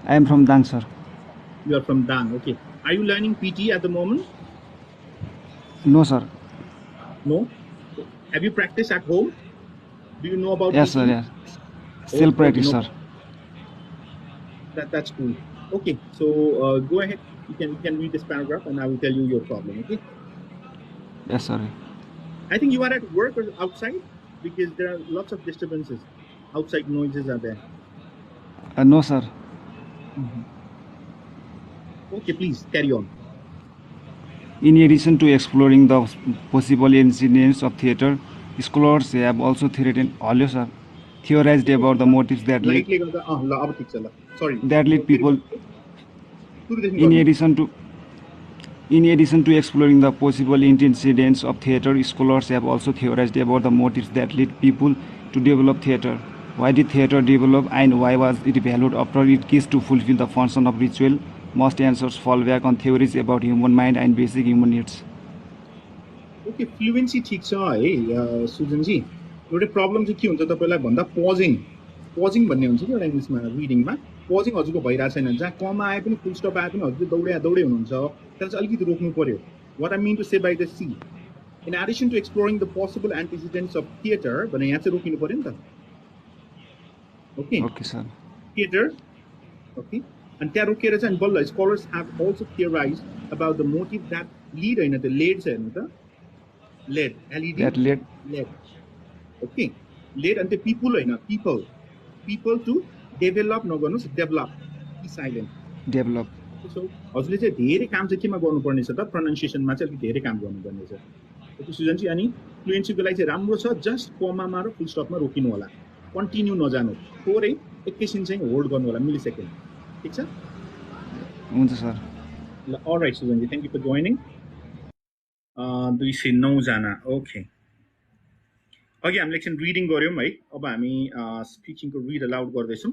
I am from Dang sir.
You are from Dang, okay. Are you learning PTE at the moment?
No sir.
No? Have you practiced at home? Do you know about
Yes
PTE?
sir, yes. Still practice
no.
sir.
That's cool. Okay, so go ahead. You can read this paragraph and I will tell you your problem, okay?
Yes sir.
I think you are at work or outside because there are lots of disturbances. Outside noises are there.
No sir.
Okay, please carry on.
In addition to exploring the possible incidents of theater, scholars have also theorized about the motives that lead
लाइटले गर्दा ल अब ठिक छ ल sorry
people. In addition to exploring the possible incidents of theater, scholars have also theorized about the motives that lead people to develop theater. Why did theater develop and why was it valued after it ceased to fulfill the function of ritual? Most answers fall back on theories about human mind and basic human needs.
Okay fluency ठिक छ है सुजनजी एउटा problem चाहिँ के हुन्छ तपाईँलाई भन्दा पजिङ भन्ने हुन्छ कि एउटा इङ्ग्लिसमा रिडिङमा पजिङ हजुरको भइरहेको छैन जहाँ कमा आए पनि फुल स्टप आए पनि हजुरले दौडै हुनुहुन्छ त्यसलाई चाहिँ अलिकति रोक्नु पर्यो what I mean to say by the sea in addition to exploring the possible antecedents of theatre भने यहाँ चाहिँ रोकिनु पर्यो नि त
ओके सर
थिएटर ओके अनि त्यहाँ रोकेर चाहिँ बल्ल scholars have also theorize about the motive that lead होइन त्यो लेड छ हेर्नु त led LED led okay led अनि त्यो पिपुल होइन पिपल टु डेभलप नगर्नुहोस् डेभलप साइलेन्ट
डेभलप
सो हजुरले चाहिँ धेरै काम चाहिँ केमा गर्नुपर्ने छ त प्रोनाउन्सिएसनमा चाहिँ अलिक धेरै काम गर्नुपर्ने छ ओके सुजन चाहिँ अनि फ्लुएन्सीको लागि चाहिँ राम्रो छ जस्ट कमामा र फुल स्टपमा रोकिनु होला कन्टिन्यू नजानु थोरै एकैछिन चाहिँ होल्ड गर्नु होला मिली सेकेन्ड ठिक छ
हुन्छ सर
ल alright Sujan ji thank you for joining 209 जना ओके अघि हामीले एकछिन रिडिङ गऱ्यौँ है अब हामी स्पिकिङको रिड अलाउड गर्दैछौँ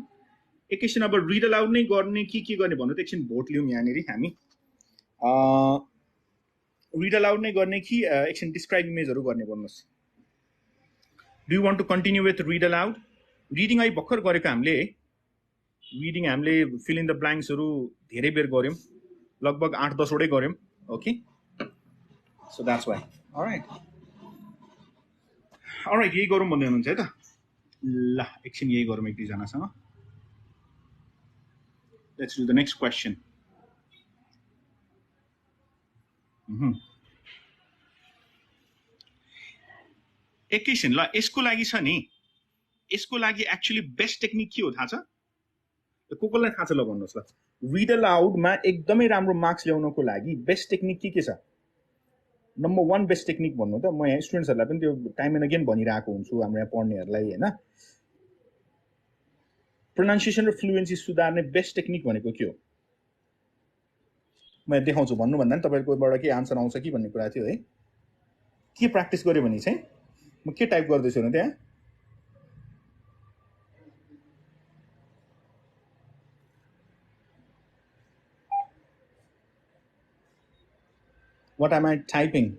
एकैछिन अब रिड अलाउड नै गर्ने के गर्ने भन्नु त एकछिन भोट लियौँ यहाँनिर हामी रिड अलाउड नै गर्ने कि एकछिन डिस्क्राइब इमेजहरू गर्ने भन्नुहोस् do you want to continue with read aloud reading अहिले भर्खर गरेको हामीले रिडिङ हामीले फिल इन द ब्ल्याङ्क्सहरू धेरै बेर गऱ्यौँ लगभग 8-10 वटै गऱ्यौँ okay so that's why alright यही गरौँ भन्दै हुनुहुन्छ है त ल एकछिन यही गरौँ एक दुईजनासँग let's do the next question एकैछिन ल यसको लागि छ नि यसको लागि एक्चुअली बेस्ट टेक्निक के हो थाहा छ कसलाई थाहा छ ल भन्नुहोस् ल रिड अलाउडमा एकदमै राम्रो मार्क्स ल्याउनको लागि बेस्ट टेक्निक के छ नम्बर 1 बेस्ट टेक्निक भन्नु त म यहाँ स्टुडेन्ट्सहरूलाई पनि त्यो टाइम एन्ड अगेन भनिरहेको हुन्छु हाम्रो यहाँ पढ्नेहरूलाई होइन प्रोनाउन्सिएसन र फ्लुएन्सी सुधार्ने बेस्ट टेक्निक भनेको के हो म देखाउँछु भन्नुभन्दा नि तपाईँकोबाट के आन्सर आउँछ कि भन्ने कुरा थियो है के प्र्याक्टिस गऱ्यो भने चाहिँ म के टाइप गर्दैछु भने त्यहाँ What am I typing?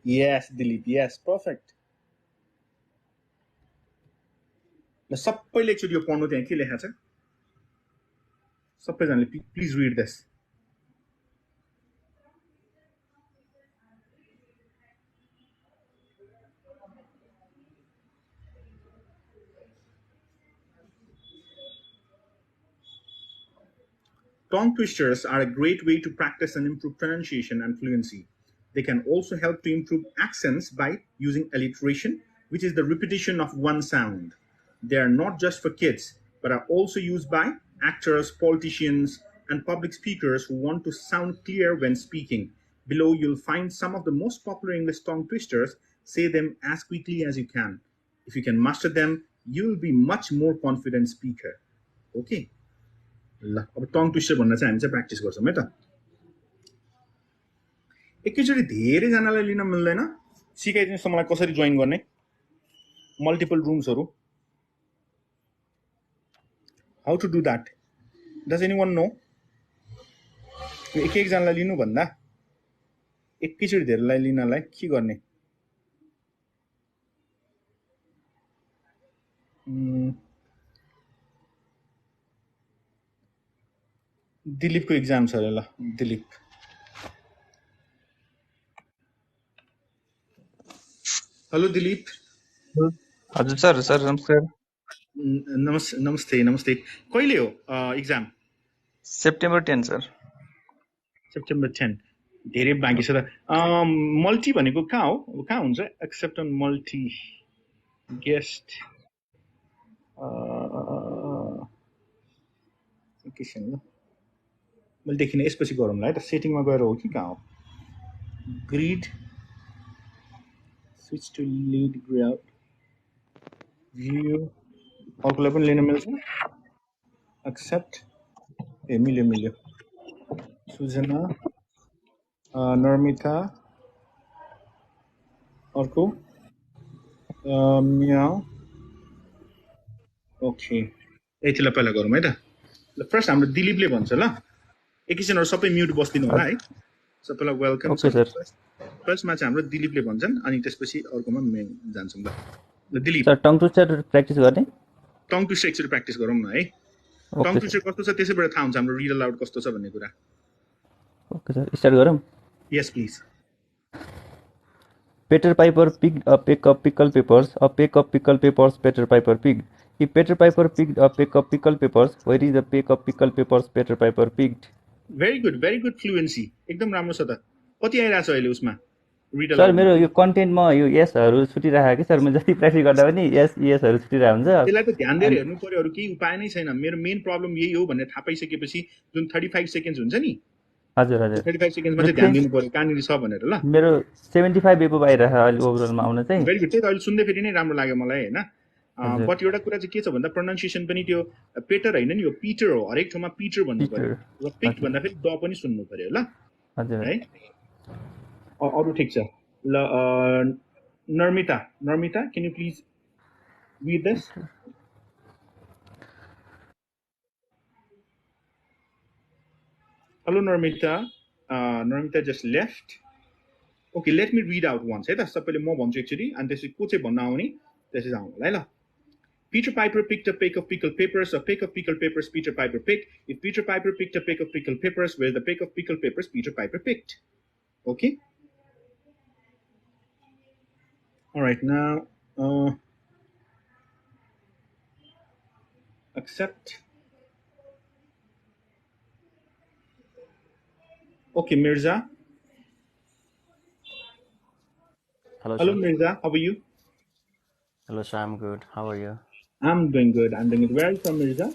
Yes, Dilip. Yes, perfect. ल सबैले एकचोटि यो पढ्नु त्यहाँ के लेखा छ सबैजनाले please read this Tongue twisters are a great way to practice and improve pronunciation and fluency. They can also help to improve accents by using alliteration, which is the repetition of one sound. They are not just for kids, but are also used by actors, politicians, and public speakers who want to sound clear when speaking. Below, you'll find some of the most popular English tongue twisters. Say them as quickly as you can. If you can master them, you'll be much more confident speaker. Okay? ल अब tongue twister भन्न चाहिँ हामी चाहिँ practice गर्छौँ है त एकैचोटि धेरैजनालाई लिन मिल्दैन सिकाइदिनुहोस् त मलाई कसरी जोइन गर्ने मल्टिपल रुम्सहरू how to do that does anyone know एक एकजनालाई लिनुभन्दा एकैचोटि धेरैलाई लिनलाई के गर्ने दिलीपको एक्जाम छ अरे ल दिलीप हेलो दिलीप
हजुर सर सर नमस्कार
नमस्ते नमस्ते कहिले हो एक्जाम
सेप्टेम्बर 10 सर
सेप्टेम्बर 10 धेरै बाँकी छ त मल्टी भनेको कहाँ हो कहाँ हुन्छ एक्सेप्ट अन मल्टी गेस्ट एकैछिन ल मैले देखिन यसपछि गरौँला है त सेटिङमा गएर हो कि कहाँ हो grid switch to lead view अर्कोलाई पनि लिन मिल्छ एक्सेप्ट ए मिल्यो सुजना नर्मिता अर्को म्याउ ओके यतिलाई पहिला गरौँ है त ल फर्स्ट हाम्रो दिलीपले भन्छ ल एकैछिनहरु सबै म्युट बस्दिनु होला है सबैलाई वेलकम
ओके सर
फर्स्टमा चाहिँ हाम्रो दिलीपले भन्छन् अनि त्यसपछि अर्कोमा जान्छौँ ल Dilip
sir tongue twister practice गर्ने
टङ ट्विस्टर एकचोटि प्र्याक्टिस गरौँ न है टङ ट्विस्टर कस्तो छ त्यसैबाट थाहा हुन्छ हाम्रो रिड अलाउड कस्तो छ भन्ने कुरा
ओके सर स्टार्ट गरौँ
yes please
Peter Piper picked a peck of pickled peppers. A peck of pickled peppers Peter Piper picked. If Peter Piper picked a peck of pickled peppers, where is the peck of pickled peppers Peter Piper picked?
very good fluency एकदम राम्रो छ त कति आइराछ अहिले उसमा read
sir मेरो यो कन्टेन्टमा यो यसहरु छुटिराखेको कि सर म जति प्र्याक्टिस गर्दा पनि यसहरु छुटिरहेको हुन्छ
त्यसलाई त ध्यान दिएर हेर्नु पर्यो अरु केही उपाय नै छैन मेरो मेन प्रब्लम यही हो भन्ने थाहा पाइसकेपछि जुन 35 सेकेन्ड्स हुन्छ नि
हजुर हजुर
35 सेकेन्ड्समा चाहिँ ध्यान दिनु पर्यो कहाँनिर छ भनेर ल
मेरो 75 एबो आइरहेको अहिले ओभरअलमा आउन चाहिँ
भेरी गुड त्यही त अहिले सुन्दै फेरि नै राम्रो लाग्यो मलाई हैन बट एउटा कुरा चाहिँ के छ भन्दा प्रोनाउन्सिएसन पनि त्यो पेटर हैन नि यो पीटर हो हरेक ठाउँमा पीटर भन्नु पर्यो र पिक्ड भन्दा फेरि द पनि सुन्नु पर्यो ल
हजुर
है अरु ठीक छ ल नर्मिता can you please read this hello Narmita Narmita just left okay let me read out once है त सबैले म भन्छु एक्चुअली अनि त्यसपछि को चाहिँ भन्न आउने त्यसै आउँ है ल Peter Piper picked a peck of pickled peppers. A peck of pickled peppers Peter Piper picked. If Peter Piper picked a peck of pickled peppers, where's the peck of pickled peppers Peter Piper picked? Okay. All right, now accept. Okay, Mirza.
Hello,
Hello,
sir.
Mirza. How are you?
Hello, sir. I'm good. How are you?
I'm doing good. Where are you from, Mirza?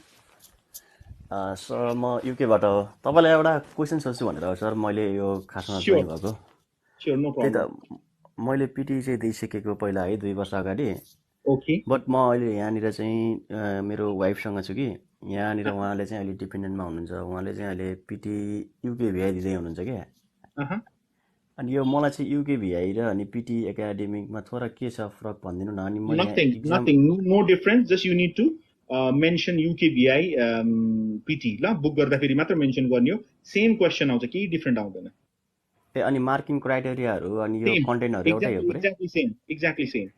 Sir म युकेबाट हो तपाईलाई एउटा question सोध्छु भनेर sir मैले यो खासमा join भएको
Sure, no
त्यही त
problem.
मैले पिटी चाहिँ दिइसकेको पहिला है 2 वर्ष अगाडि
Okay.
बट म अहिले यहाँनिर चाहिँ मेरो वाइफसँग छु कि यहाँनिर उहाँले चाहिँ अहिले डिपेन्डेन्टमा हुनुहुन्छ उहाँले चाहिँ अहिले पिटी युके भिआई दिँदै हुनुहुन्छ क्या अनि यो मलाई चाहिँ युके भिआई र अनि पिटी एकाडेमिकमा थोड़ा के छ फरक भनिदिनु न अनि मैले
Nothing. No difference. Just you need to mention UKVI PT ल बुक गर्दा फेरि मात्र मेन्सन गर्ने हो सेम क्वेशन आउँछ केही डिफरेन्ट आउँदैन
ए अनि मार्किङ क्राइटेरियाहरु अनि यो कन्टेन्टहरु एउटै हो पुरै
एक्ज्याक्टली सेम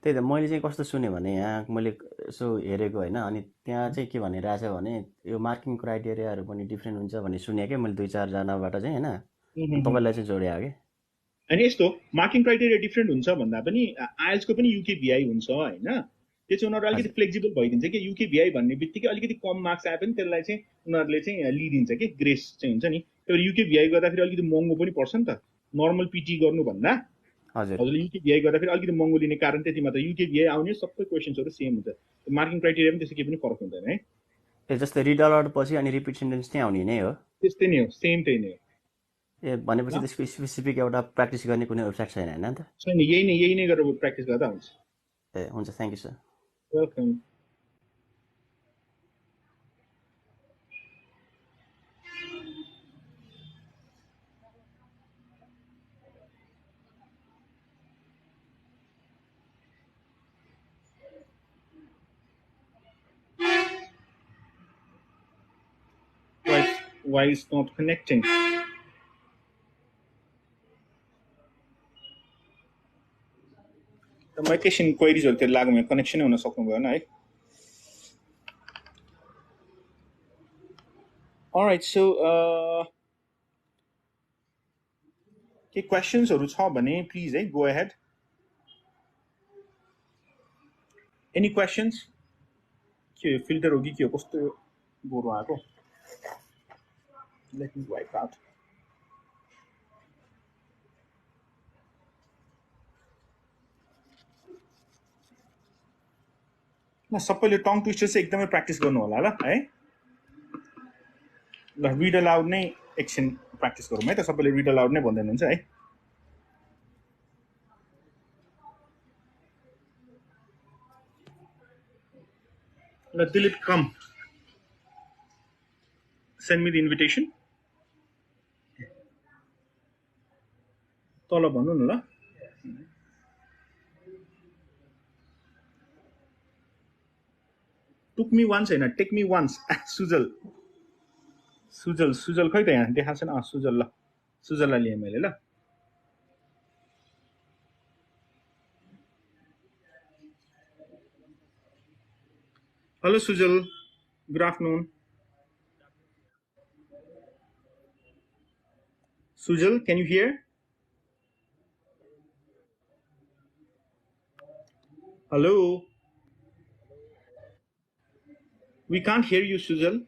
त्यही त मैले चाहिँ कस्तो सुने भने यहाँ मैले यसो हेरेको हैन अनि त्यहाँ चाहिँ के भनिरहेछ भने यो मार्किङ क्राइटेरियाहरु पनि डिफरेन्ट हुन्छ भन्ने सुने के मैले 2-4 जनाबाट चाहिँ हैन तपाईलाई चाहिँ जोड्या के
अनि यस्तो मार्किङ क्राइटेरिया डिफरेन्ट हुन्छ भन्दा पनि आइएल्स को पनि युकेभिआई हुन्छ हैन त्यो चाहिँ उनीहरु अलिकति फ्लेक्सिबल भइदिन्छ कि युकेभिआई भन्ने बित्तिकै अलिकति कम मार्क्स आए पनि त्यसलाई चाहिँ उनीहरुले चाहिँ लिइदिन्छ के ग्रेस चाहिँ हुन्छ नि तर युकेभिआई गर्दा फेरि अलिकति महँगो पनि पर्छ नि त नर्मल पिटी गर्नु भन्दा हजुरले युकेभिआई गर्दा फेरि अलिकति महँगो लिने कारण त्यति मात्र युकेभिआई आउने सबै क्वेशन्सहरु सेम हुन्छ मार्किङ क्राइटेरिया पनि त्यसै के पनि फरक हुँदैन है
ए जस्तै रिड अलाउड पछि अनि रिपिट सेन्टेन्स चाहिँ आउने नै हो
त्यस्तै नै हो सेम त्यही नै हो
ए भनेपछि त्यसको स्पेसिफिक एउटा प्र्याक्टिस गर्ने कुनै वेबसाइट छैन हैन त
छैन यही नै गरेर प्र्याक्टिस गर्दा हुन्छ
ए हुन्छ thank you sir
welcome Why is not connecting? म एकैछिन क्वेरीजहरुतिर लागौँ यहाँ कनेक्सनै हुन सक्नु भएन है अलराइट सो के क्वेशन्सहरु छ भने प्लिज है गो अहेड एनी क्वेशन्स के फिल्टर हो कि के हो कस्तो बोरो आको लेट मी वाइप आउट ल सबैले टङ ट्विस्टर चाहिँ एकदमै प्र्याक्टिस गर्नु होला ल है ल रिड अलाउड नै एकछिन प्र्याक्टिस गरौँ है त सबैले रिड अलाउड नै भन्दै हुनुहुन्छ है ल दिलीप कम send me the invitation तल भन्नु न ल took me once हैन take me once Sujal Sujal खै त यहाँ देखाएको छैन सुजल ल सुजललाई लिएँ मैले ल hello Sujal good afternoon Sujal, can you hear? Hello? We can't hear you, Sujal.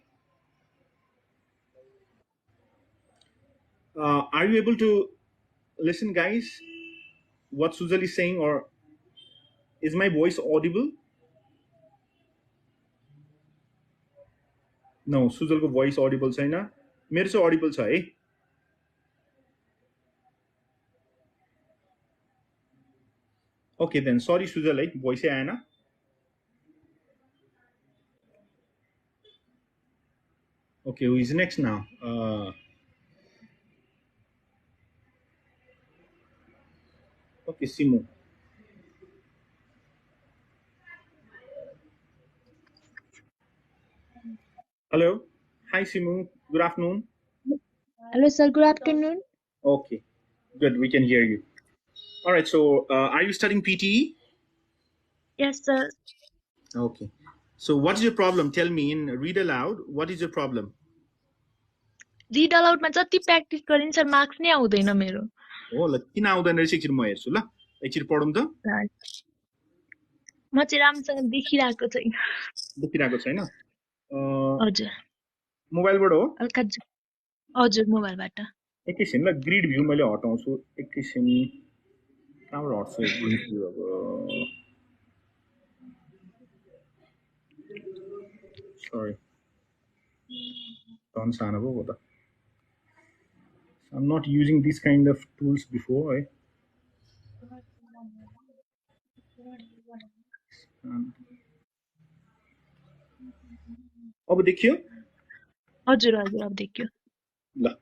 Are you able to listen, guys? What Sujal is saying, or is my voice audible? No, Sujal ko voice audible छैन मेरो चाहिँ audible छ है Okay then, sorry Sujal, है voice आएन Okay, who is next now? Okay, Simu. Hello. Hi, Simu. Good afternoon.
Hello, sir. Good afternoon.
Okay, good. We can hear you. All right. So, are you studying PTE?
Yes, sir.
Okay. So, what is your problem? Tell me in read aloud. What is your problem?
Read aloud मा जति practice गरिन्छ sir marks नै आउँदैन मेरो
हो ल किन आउँदैन रहेछ एकचोटि म हेर्छु ल एकचोटि पढौँ त
म चाहिँ राम्रोसँग देखिरहेको छैन
देखिरहेको छैन
हजुर
मोबाइलबाट हो
हल्का हजुर मोबाइलबाट
एकैछिन ल ग्रिड भ्यू मैले हटाउँछु एकैछिन कहाँबाट हट्छु ग्रिड भ्यू अब सरी झन् सानो पो त I'm not using these kind of tools before, right? अब देखियो
हजुर हजुर अब देखियो
ल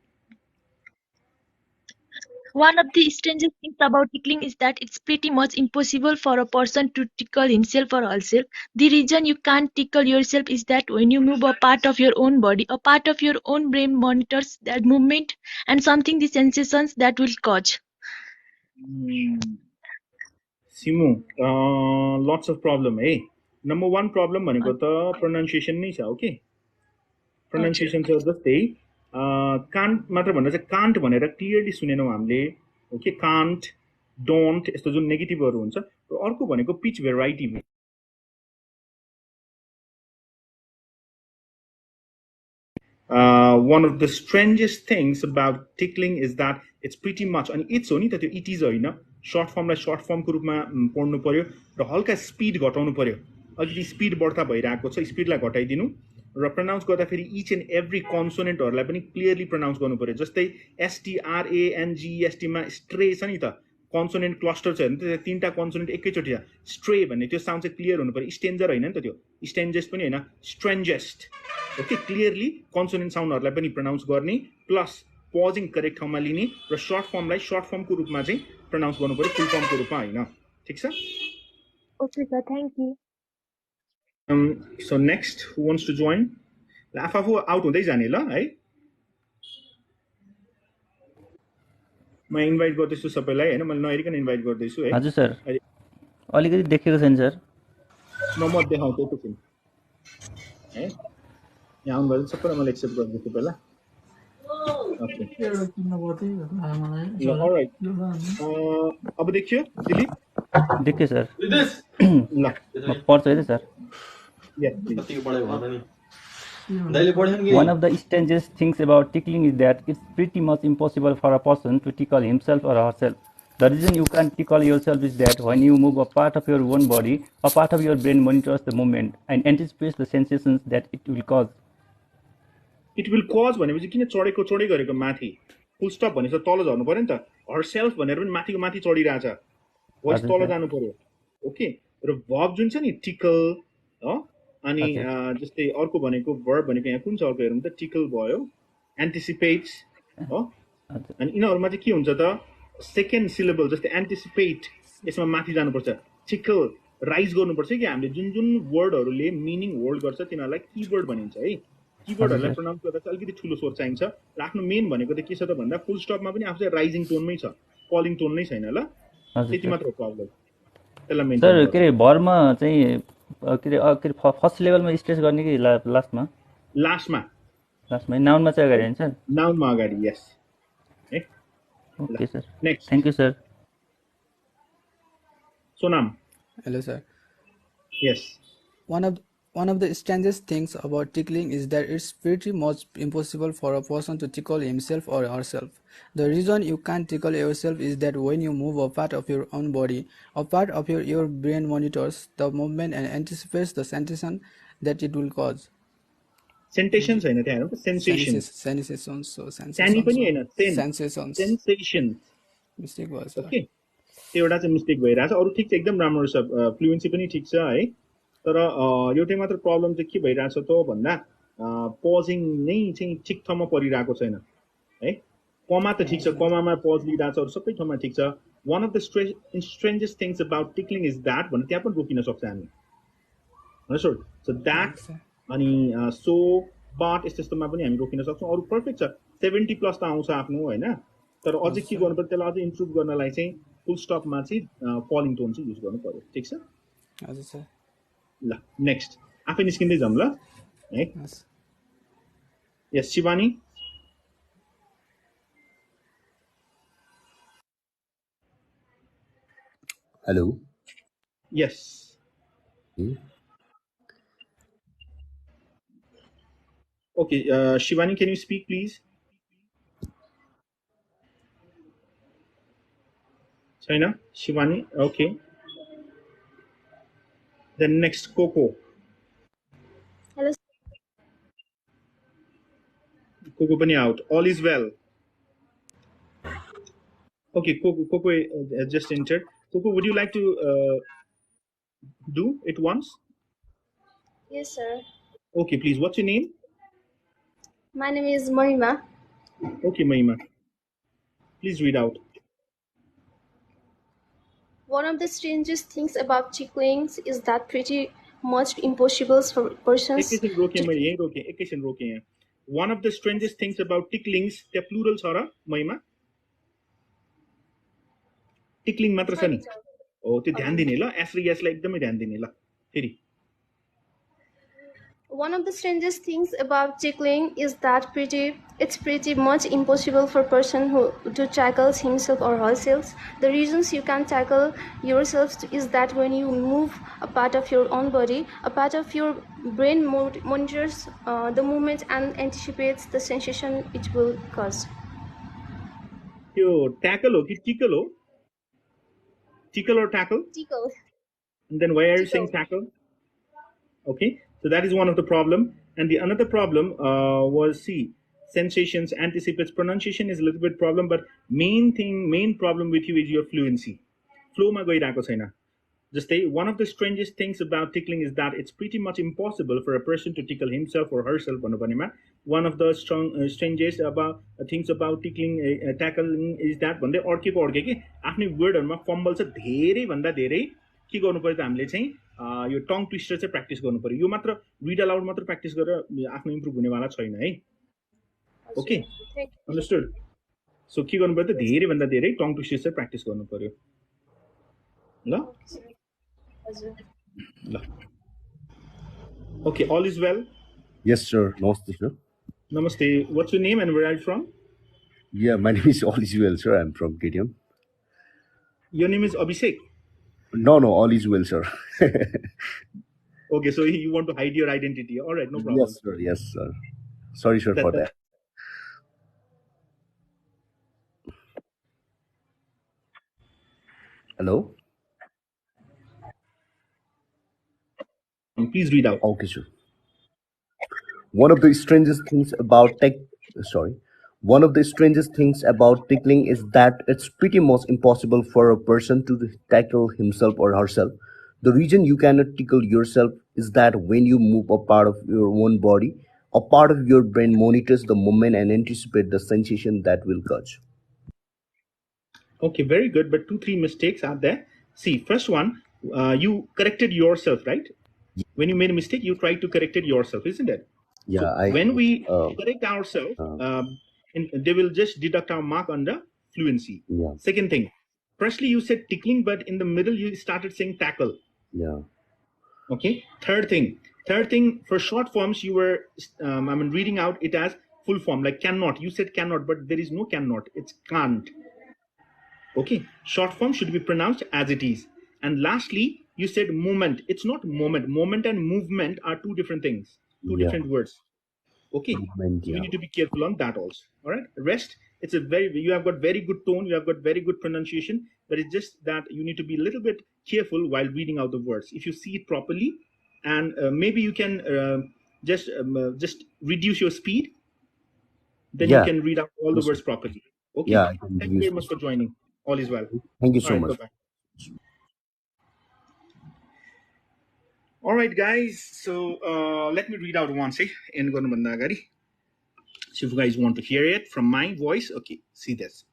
One of the strangest things about tickling is that it's pretty much impossible for a person to tickle himself or herself. The reason you can't tickle yourself is that when you move a part of your own body, a part of your own brain monitors that movement and something the sensations that will cause.
Simu, lots of problem, eh? Number one problem भनेको त pronunciation नै छ, okay? Pronunciation छ जस्तै can't मात्र भन्दा चाहिँ can't भनेर क्लियरली सुनेनौ हामीले ओके can't don't यस्तो जुन नेगेटिभहरु हुन्छ र अर्को भनेको pitch variety one of the strangest things about tickling is that it's pretty much and it's only that it is होइन short form लाई short form को रूपमा पढ्नु पर्यो र हल्का स्पिड घटाउनु पर्यो अलिकति स्पिड बढ्ता भइराको छ स्पिडलाई घटाइदिनु र प्रोनाउन्स गर्दा फेरि each and every consonantहरुलाई पनि क्लियरली प्रोनाउन्स गर्नु पर्यो जस्तै STRANGEST मा स्ट्रे छ नि त कन्सोनेन्ट क्लस्टर छ भने त तीनटा कन्सोनेन्ट एकैचोटी छ स्ट्रे भन्ने त्यो साउन्ड चाहिँ क्लियर हुनु पर्यो स्टेन्जर हैन नि त त्यो स्टेन्जेस्ट पनि हैन स्ट्रेन्जेस्ट ओके क्लियरली कन्सोनेन्ट साउन्डहरुलाई पनि प्रोनाउन्स गर्ने प्लस पजिङ करेक्ट ठाउँमा लिने र शॉर्ट फर्मलाई शॉर्ट फर्मको रूपमा चाहिँ प्रोनाउन्स गर्नु पर्यो फुल फर्मको रूपमा हैन ठीक छ
okay sir thank you
so next who wants to join आफू आउट हुँदै जाने ल है म इन्भाइट गर्दैछु सबैलाई हैन मैले नहेरिकन इन्भाइट गर्दैछु है
हजुर सर अलिकति देखेको छैन सर
म देखाउँछु एकछिन है यहाँ आउनु भयो सबैलाई मैले एक्सेप्ट गर्दैछु पहिला ओके अलराइट अब देखियो दिलीप
देख्यो सर
ल
म पढ्छु है sir One of the strangest things about tickling is that it's pretty much impossible for a person to tickle himself or herself. The reason you can't tickle yourself is that when you move a part of your own body, a part of your brain monitors the movement and anticipates the sensations that it will cause.
It will cause भनेपछि किन चढै गरेको माथि फुल stop भनेपछि तल झर्नु पर्यो नि त हर सेल्फ भनेर पनि माथिको माथि चढिरहेछ भोइस तल जानु पर्यो ओके र भर्ब जुन छ नि टिकल अनि जस्तै अर्को भनेको भर्ब भनेको यहाँ कुन छ अर्को हेरौँ त टिकल भयो एन्टिसिपेट्स हो अनि यिनीहरूमा चाहिँ के हुन्छ त सेकेन्ड सिलेबल जस्तै एन्टिसिपेट यसमा माथि जानुपर्छ टिकल राइज गर्नुपर्छ कि हामीले जुन जुन वर्डहरूले मिनिङ होल्ड गर्छ तिनीहरूलाई किवर्ड भनिन्छ है किवर्डहरूलाई प्रोनाउन्स गर्दा चाहिँ अलिकति ठुलो स्वर चाहिन्छ र आफ्नो मेन भनेको त के छ त भन्दा फुल स्टपमा पनि आफू चाहिँ राइजिङ टोनमै छ कलिङ टोन नै छैन ल त्यति मात्र प्रब्लम त्यसलाई मेन्टेन
सर के रे भरमा चाहिँ के रे फर्स्ट लेभलमा स्ट्रेस गर्ने कि लास्टमा लास्टमा नाउनमा चाहिँ अगाडि हैन सर
नाउनमा अगाडि यस है
okay sir
next
thank you sir
Sonam
Hello, sir.
Yes.
One of the strangest things about tickling is that it's pretty much impossible for a person to tickle himself or herself. The reason you can't tickle yourself is that when you move a part of your own body, a part of your brain monitors the movement and anticipates the sensation that it will cause.
Sensations हैन त्यहाँ हेर्नु sensations.
Sensations.
Sensations.
Mistake भयो sir
okay त्यो एउटा चाहिँ mistake भइरहेछ अरू ठिक छ एकदम राम्रो छ फ्लुएन्सी पनि ठिक छ है तर एउटै मात्र प्रब्लम चाहिँ के भइरहेछ त भन्दा पजिङ नै चाहिँ ठिक ठाउँमा परिरहेको छैन है कमा त ठिक छ कमामा पज लिइरहेछ अरू सबै ठाउँमा ठिक छ one of the strangest things about tickling is that भनेर त्यहाँ पनि रोकिन सक्छ हामी सो द्याट अनि सो बट यस्तोमा पनि हामी रोकिन सक्छौँ अरू पर्फेक्ट छ 70+ त आउँछ आफ्नो होइन तर अझै के गर्नु पर्यो त्यसलाई अझै इम्प्रुभ गर्नलाई चाहिँ फुल स्टपमा चाहिँ कलिङ टोन चाहिँ युज गर्नु पर्यो ठिक छ
हजुर सर
ल नेक्स्ट आफै निस्किँदै जाऊँ ल है yes Shivani
hello
yes okay Shivani can you speak please China Shivani okay then next Coco
Hello.
Coco पनि out all is well okay Coco just entered Coco would you like to do it once
Yes, sir.
okay please what's your name
My name is Mahima.
Okay Mahima please read out
One of the strangest things about tickling is that pretty much impossible for persons
एकैछिन रोके यहाँ one of the strangest things about ticklings त्यहाँ plural छ र महिमा टिक्लिङ मात्र छ नि हो त्यो ध्यान दिने ल एस र यसलाई एकदमै ध्यान दिने ल फेरि
One of the strangest things about tickling is that it's pretty much impossible for a person to tackle himself or herself. The reasons you can't tackle yourself is that when you move a part of your own body, a part of your brain monitors the movement and anticipates the sensation it will cause.
त्यो tackle हो कि tickle हो? Tickle or tackle?
Tickle.
And then why are you saying tackle? Okay. So that is one of the problem, and the another problem was sensations, anticipates, pronunciation is a little bit problem, but main problem with you is your fluency. Flow ma gairako chaina. Just say one of the strangest things about tickling is that it's pretty much impossible for a person to tickle himself or herself. One of the strangest things about tackling is that भन्दै अर्केको अर्के के आफ्नै वर्डहरुमा fumble छ धेरै भन्दा धेरै के गर्नु पर्यो त हामीले चाहिँ यो टङ ट्विस्टर चाहिँ प्र्याक्टिस गर्नु पर्यो यो मात्र रिड अलाउड मात्र प्र्याक्टिस गरेर आफ्नो इम्प्रुभ हुनेवाला छैन है ओके अन्डरस्टुड सो के गर्नु पर्यो त धेरै भन्दा धेरै टङ ट्विस्टर चाहिँ प्र्याक्टिस गर्नु पर्यो ल ल okay all is well
Yes, sir. Namaste, sir.
Namaste. What's your name and where are you from?
Yeah, my name is all is well, sir. I'm from KTM.
Your name is Abhishek?
No, all is well, sir.
Okay, so you want to hide your identity. All right, no problem.
Yes, sir. Sorry, sir, for that. Hello?
Please read out.
Okay, sir. One of the strangest things about one of the strangest things about tickling is that it's pretty much impossible for a person to tackle himself or herself. The reason you cannot tickle yourself is that when you move a part of your own body, a part of your brain monitors the movement and anticipates the sensation that will cause.
Okay, very good. But 2-3 mistakes are there. See, first one, you corrected yourself, right? When you made a mistake, you tried to correct it yourself, isn't it?
Yeah,
So when we correct ourselves, they will just deduct our mark under fluency.
yeah,
Second thing, firstly you said tickling, but in the middle you started saying tackle.
yeah,
Okay. Third thing, for short forms you were reading out it as full form, like cannot. You said cannot, but there is no cannot. It's can't. Okay, short form should be pronounced as it is. And lastly, you said moment. It's not moment. Moment and movement are two different things, two
yeah,
different words. Okay,
movement,
so we
yeah,
need to be careful on that also. All right, rest. It's a very, you have got very good tone, you have got very good pronunciation, but it's just that you need to be a little bit careful while reading out the words. If you see it properly, and maybe you can just reduce your speed, then you
yeah.
can read out all the
Yes,
words properly. Okay,
yeah. I can
thank you
use
very much
this.
for joining. All is well.
Thank you
All
so
right,
much.
bye-bye. All right, guys. So let me read out once. In Gonabandagari. So if you guys want to hear it from my voice, okay, see this.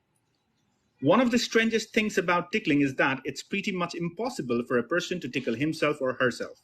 One of the strangest things about tickling is that it's pretty much impossible for a person to tickle himself or herself.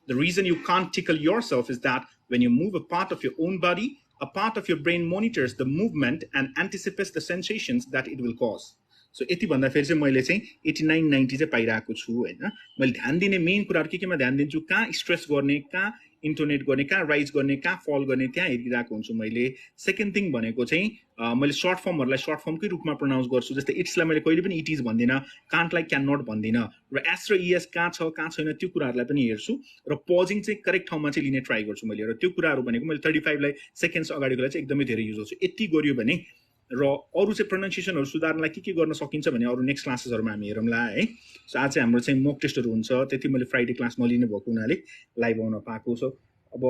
The reason you can't tickle yourself is that when you move a part of your own body, a part of your brain monitors the movement and anticipates the sensations that it will cause. So यति भन्दाखेरि चाहिँ मैले चाहिँ 89 90 चाहिँ पाइरहेको छु होइन मैले ध्यान दिने मेन कुराहरू के केमा ध्यान दिन्छु कहाँ स्ट्रेस गर्ने कहाँ इन्टोनेट गर्ने कहाँ राइज गर्ने कहाँ फल गर्ने त्यहाँ हेरिरहेको हुन्छु मैले सेकेन्ड थिङ भनेको चाहिँ मैले सर्ट फर्महरूलाई सर्ट फर्मकै रूपमा प्रोनाउन्स गर्छु जस्तै इट्सलाई मैले कहिले पनि इट इज भन्दिनँ कान्टलाई क्यान नट भन्दिनँ र एस र इएस कहाँ छ कहाँ छैन त्यो कुराहरूलाई पनि हेर्छु र पजिङ चाहिँ करेक्ट ठाउँमा चाहिँ लिने ट्राई गर्छु मैले र त्यो कुराहरू भनेको मैले 35 लाई सेकेन्ड्स अगाडिकोलाई चाहिँ एकदमै धेरै युज गर्छु यति गर्यो भने र अरू चाहिँ प्रोनाउन्सिएसनहरू सुधार्नलाई के गर्न सकिन्छ भने अरू नेक्स्ट क्लासेसहरूमा हामी हेरौँला है सो आज चाहिँ हाम्रो चाहिँ मोक टेस्टहरू हुन्छ त्यति मैले फ्राइडे क्लास नलिनु भएको हुनाले लाइभ आउन पाएको सो अब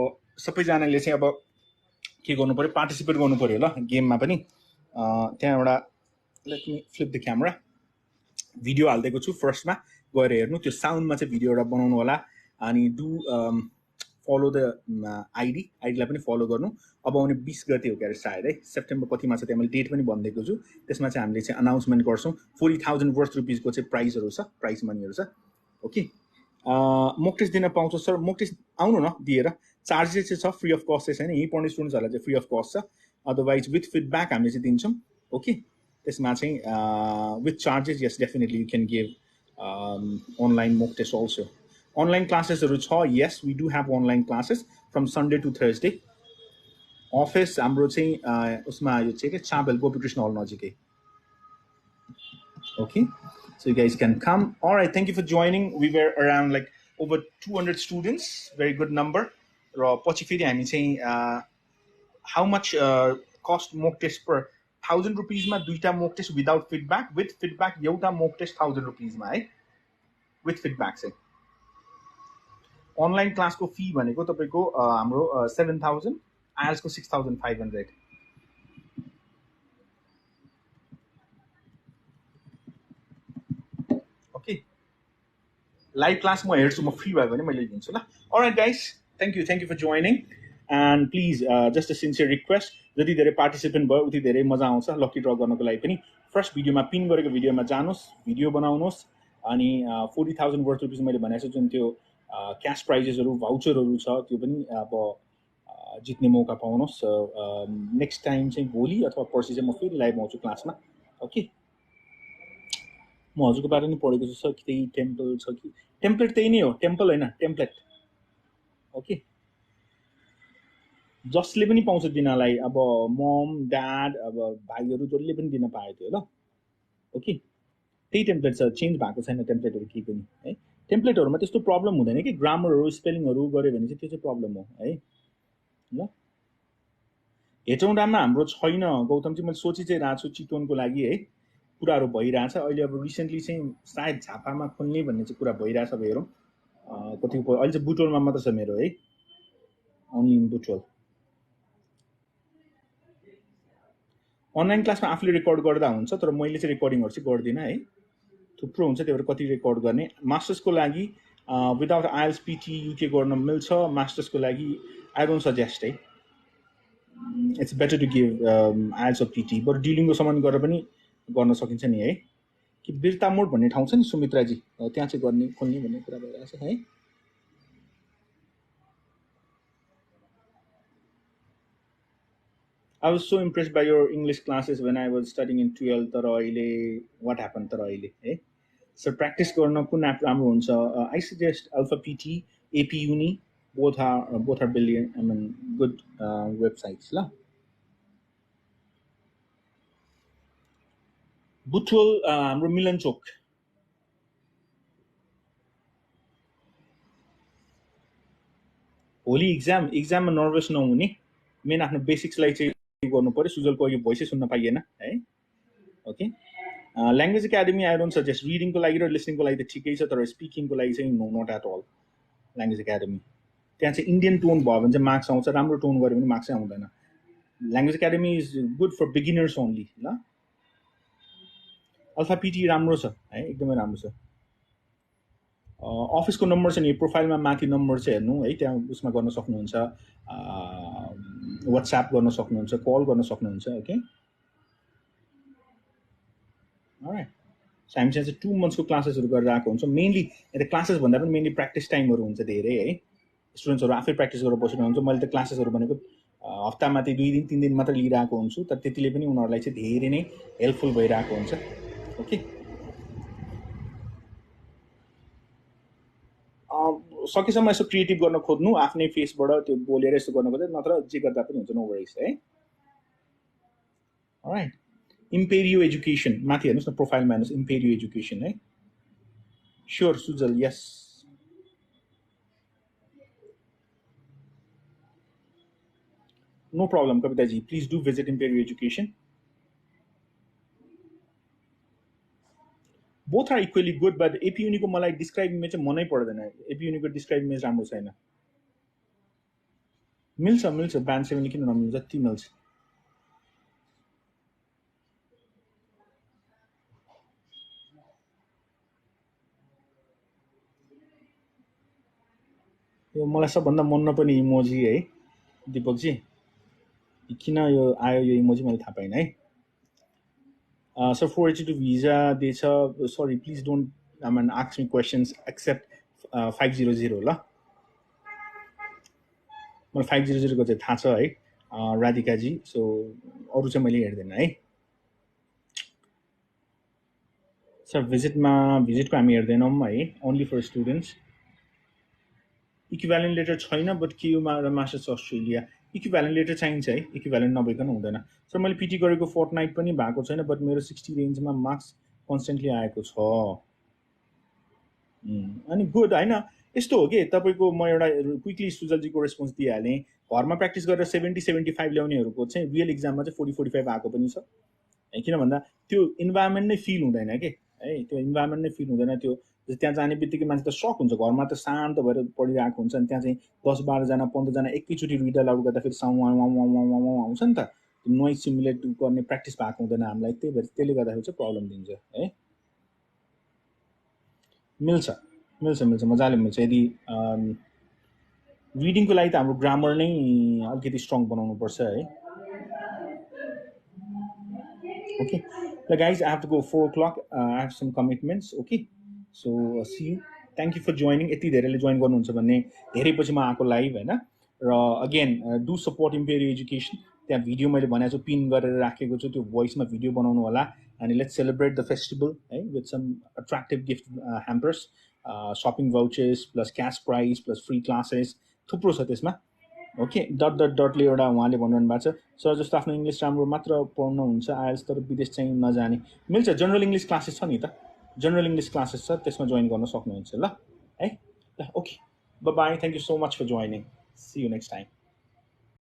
सबैजनाले चाहिँ अब के गर्नु पर्यो पार्टिसिपेट गर्नु पर्यो ल गेममा पनि त्यहाँ एउटा let me flip the camera video हालिदिएको छु फर्स्टमा गएर हेर्नु त्यो साउन्डमा चाहिँ भिडियो एउटा बनाउनु होला अनि डु फलो द आइडीलाई पनि फलो गर्नु अब आउने 20 गते हो के अरे सायद है सेप्टेम्बर कतिमा छ त्यहाँ मैले डेट पनि भनिदिएको छु त्यसमा चाहिँ हामीले चाहिँ अनाउन्समेन्ट गर्छौँ 40,000 वर्थ रुपिजको चाहिँ प्राइजहरू छ प्राइज मनीहरू छ ओके मोक टेस्ट दिन पाउँछ सर मोक टेस्ट आउनु न दिएर चार्जेस चाहिँ छ फ्री अफ कस्ट चाहिँ छैन यहीँ पढ्ने स्टुडेन्ट्सहरूलाई चाहिँ फ्री अफ कस्ट छ अदरवाइज विथ फिडब्याक हामीले चाहिँ दिन्छौँ ओके त्यसमा चाहिँ with charges yes definitely you can give online mock test also online क्लासेसहरू छ yes we do have online classes from Sunday to Thursday office हाम्रो चाहिँ उसमा यो चाहिँ के चाबेल गोपीकृष्ण हल नजिकै okay so you guys can come all right thank you for joining we were around like over 200 students very good number र पछि फेरि हामी चाहिँ how much cost mock test per 1000 rupees मा दुईटा mock test without feedback with feedback एउटा mock test 1000 rupees मा है with feedback चाहिँ अनलाइन क्लासको फी भनेको तपाईको हाम्रो 7000 आइएल्स को 6500 ओके लाइभ क्लास म हेर्छु म फ्री भयो भने मैले दिन्छु ल alright guys thank you for joining and please just a sincere request जति धेरै पार्टिसिपेन्ट भयो उति धेरै मजा आउँछ लकी ड्र गर्नको लागि पनि फर्स्ट भिडियोमा पिन गरेको भिडियोमा जानुहोस् भिडियो बनाउनुहोस् अनि 40,000 वर्थ रुपिस मैले भनेको छु जुन त्यो क्याश प्राइजेसहरू भाउचरहरू छ त्यो पनि अब जित्ने मौका पाउनुहोस् नेक्स्ट टाइम चाहिँ भोलि अथवा पर्सि चाहिँ म फेरि लाइभ आउँछु क्लासमा ओके म हजुरको बारे नै पढेको छु सर कि त्यही टेम्पल छ कि टेम्प्लेट त्यही नै हो टेम्पल होइन टेम्प्लेट ओके जसले पनि पाउँछ दिनलाई अब मम ड्याड अब भाइहरू जसले पनि दिन पायो त्यो ल ओके त्यही टेम्प्लेट छ चेन्ज भएको छैन टेम्प्लेटहरू केही पनि है टेम्प्लेटहरूमा त्यस्तो प्रब्लम हुँदैन कि ग्रामरहरू स्पेलिङहरू गऱ्यो भने चाहिँ त्यो चाहिँ प्रब्लम हो है ल हेटौँडामा हाम्रो छैन गौतम चाहिँ मैले सोची चाहिँ रहेको छु चितवनको लागि है कुराहरू भइरहेछ अहिले अब रिसेन्टली चाहिँ सायद झापामा खोल्ने भन्ने चाहिँ कुरा भइरहेछ अब हेरौँ कति अहिले चाहिँ बुटोलमा मात्र छ मेरो है ओन्ली इन बुटोल अनलाइन क्लासमा आफूले रेकर्ड गर्दा हुन्छ, तर मैले चाहिँ रेकर्डिङहरू चाहिँ गर्दिनँ है। थुप्रो हुन्छ, त्यही भएर कति रेकर्ड गर्ने। मास्टर्सको लागि विदाउट आइएल्स पिटी युके गर्न मिल्छ, मास्टर्सको लागि आई डोन्ट सजेस्ट है। It's better to give IELTS of PTE, बरु डिलिङको सामान गरेर पनि गर्न सकिन्छ नि है। कि बिर्ता मोड भन्ने ठाउँ छ नि सुमित्राजी, त्यहाँ चाहिँ गर्ने खोल्ने भन्ने कुरा भइरहेछ है। I was so impressed by your English classes when I was studying in 12th, तर अहिले what happened तर अहिले है। So practice गर्न कुन एप राम्रो हुन्छ? I suggest Alpha PT, AP Uni, both are brilliant, I mean good websites ल। बुटवल हाम्रो मिलन चोक। भोलि एक्जाममा नर्भस नहुने, मेन आफ्नो बेसिक्सलाई चाहिँ गर्नु पर्यो। सुजलको यो भोइसै सुन्न पाइएन है। Okay, language academy I don't suggest. रिडिङको लागि र लिसनिङको लागि त ठिकै छ, तर स्पिकिङको लागि चाहिँ no, not at all language academy. त्यहाँ चाहिँ इन्डियन टोन भयो भने चाहिँ मार्क्स आउँछ, राम्रो टोन गऱ्यो भने मार्क्सै आउँदैन। Language academy is good for beginners only ल। अल्फा पिटी राम्रो छ है, एकदमै राम्रो छ। अफिसको नम्बर छ नि, प्रोफाइलमा माथि नम्बर चाहिँ हेर्नु है, त्यहाँ उसमा गर्न सक्नुहुन्छ, वाट्सएप गर्न सक्नुहुन्छ, कल गर्न सक्नुहुन्छ। Okay, all right. सो हामी चाहिँ 2 मन्थ्सको क्लासेसहरू गरेर आएको हुन्छ। मेनली यता क्लासेस भन्दा पनि मेनली प्र्याक्टिस टाइमहरू हुन्छ धेरै है। स्टुडेन्ट्सहरू आफै प्र्याक्टिस गरेर बसिरहन्छ। मैले त क्लासेसहरू भनेको हप्तामा चाहिँ 2 दिन 3 दिन मात्र लिइरहेको हुन्छु, तर त्यतिले पनि उनीहरूलाई चाहिँ धेरै नै हेल्पफुल भइरहेको हुन्छ। ओके, सकेसम्म यसो क्रिएटिभ गर्न खोज्नु, आफ्नै फेसबाट त्यो बोलेर यसो गर्न खोज्नु, नत्र जे गर्दा पनि हुन्छ, नो वरिज है। अलराइट, इम्पेरियो एजुकेसन माथि हेर्नुहोस् न, प्रोफाइलमा हेर्नुहोस्, इम्पेरियो एजुकेसन है। Sure Sujal, yes. No problem Kavita ji, please do visit Imperio education. Both are equally good, but AP Unico मलाई डिस्क्राइब इमेज चाहिँ मनै पर्दैन। एपी युनिको डिस्क्राइब इमेज राम्रो छैन। मिल्छ मिल्छ, ब्यान्ड 7 किन नमिल्छ, जति मिल्छ। यो मलाई सबभन्दा मन नपर्ने इमोजी है दिपकजी, किन यो आयो यो इमोजी मैले थाहा पाइनँ है। सर 482 भिजा दिएछ, sorry please don't I mean ask me questions except 500 ल। मलाई 500 को चाहिँ थाहा छ है राधिकाजी, सो अरू चाहिँ मैले हेर्दैन है। सर भिजिटको हामी हेर्दैनौँ है, only for students. Equivalent letter छैन, बट केयुमा र मास्टर्स अस्ट्रेलिया इक्विभ्यालेन्ट लेटर चाहिन्छ है, इक्विभ्यालेन्ट नभइकन हुँदैन। सर मैले पिटी गरेको फोर्टनाइट पनि भएको छैन, बट मेरो 60 रेन्जमा मार्क्स कन्स्टेन्टली आएको छ। अनि गुड होइन, यस्तो हो कि तपाईँको म एउटा क्विकली सुजलजीको रेस्पोन्स दिइहालेँ। घरमा प्र्याक्टिस गरेर 70-75 ल्याउनेहरूको चाहिँ रियल इक्जाममा चाहिँ 40-45 आएको पनि छ है। किन भन्दा त्यो इन्भाइरोमेन्ट नै फिल हुँदैन कि है, त्यो इन्भाइरोमेन्ट नै फिल हुँदैन। त्यो त्यहाँ जाने बित्तिकै मान्छे त सक हुन्छ, घरमा त शान्त भएर पढिरहेको हुन्छ, अनि त्यहाँ चाहिँ 10-12 जना 15 जना एकैचोटि रिड आउट गर्दाखेरि साउन्ड आउँछ नि त, त्यो नोइज सिमुलेट गर्ने प्र्याक्टिस भएको हुँदैन हामीलाई, त्यही भएर त्यसले गर्दाखेरि चाहिँ प्रब्लम दिन्छ है। मिल्छ मिल्छ मिल्छ, मजाले मिल्छ। यदि रिडिङको लागि त हाम्रो ग्रामर नै अलिकति स्ट्रङ बनाउनुपर्छ है। Okay, the guys, I have to go 4 o'clock. I have some commitments. Okay, so see you. Thank you for joining. यति धेरैले जोइन गर्नुहुन्छ भन्ने धेरै पछि म आएको लाइभ हैन। र again do support Imperio education. त्यहाँ भिडियो मैले भनेको छु, पिन गरेर राखेको छु, त्यो भोइसमा भिडियो बनाउनु होला। अनि लेट्स सेलिब्रेट द फेस्टिभल है with some attractive gift hampers, shopping vouchers plus cash prize plus free classes, थुप्रो छ त्यसमा। ओके, डटले एउटा उहाँले भन्नु भएको छ, सर जस्तो आफ्नो इङ्ग्लिस राम्रो मात्र पढ्नुहुन्छ आइएल्स, तर विदेश चाहिँ नजाने। मिल्छ, जनरल इङ्ग्लिस क्लासेस छ नि त, जनरल इङ्ग्लिस क्लासेस छ, त्यसमा जोइन गर्न सक्नुहुन्छ ल है। ल okay, bye bye, thank you so much for joining, see you next time.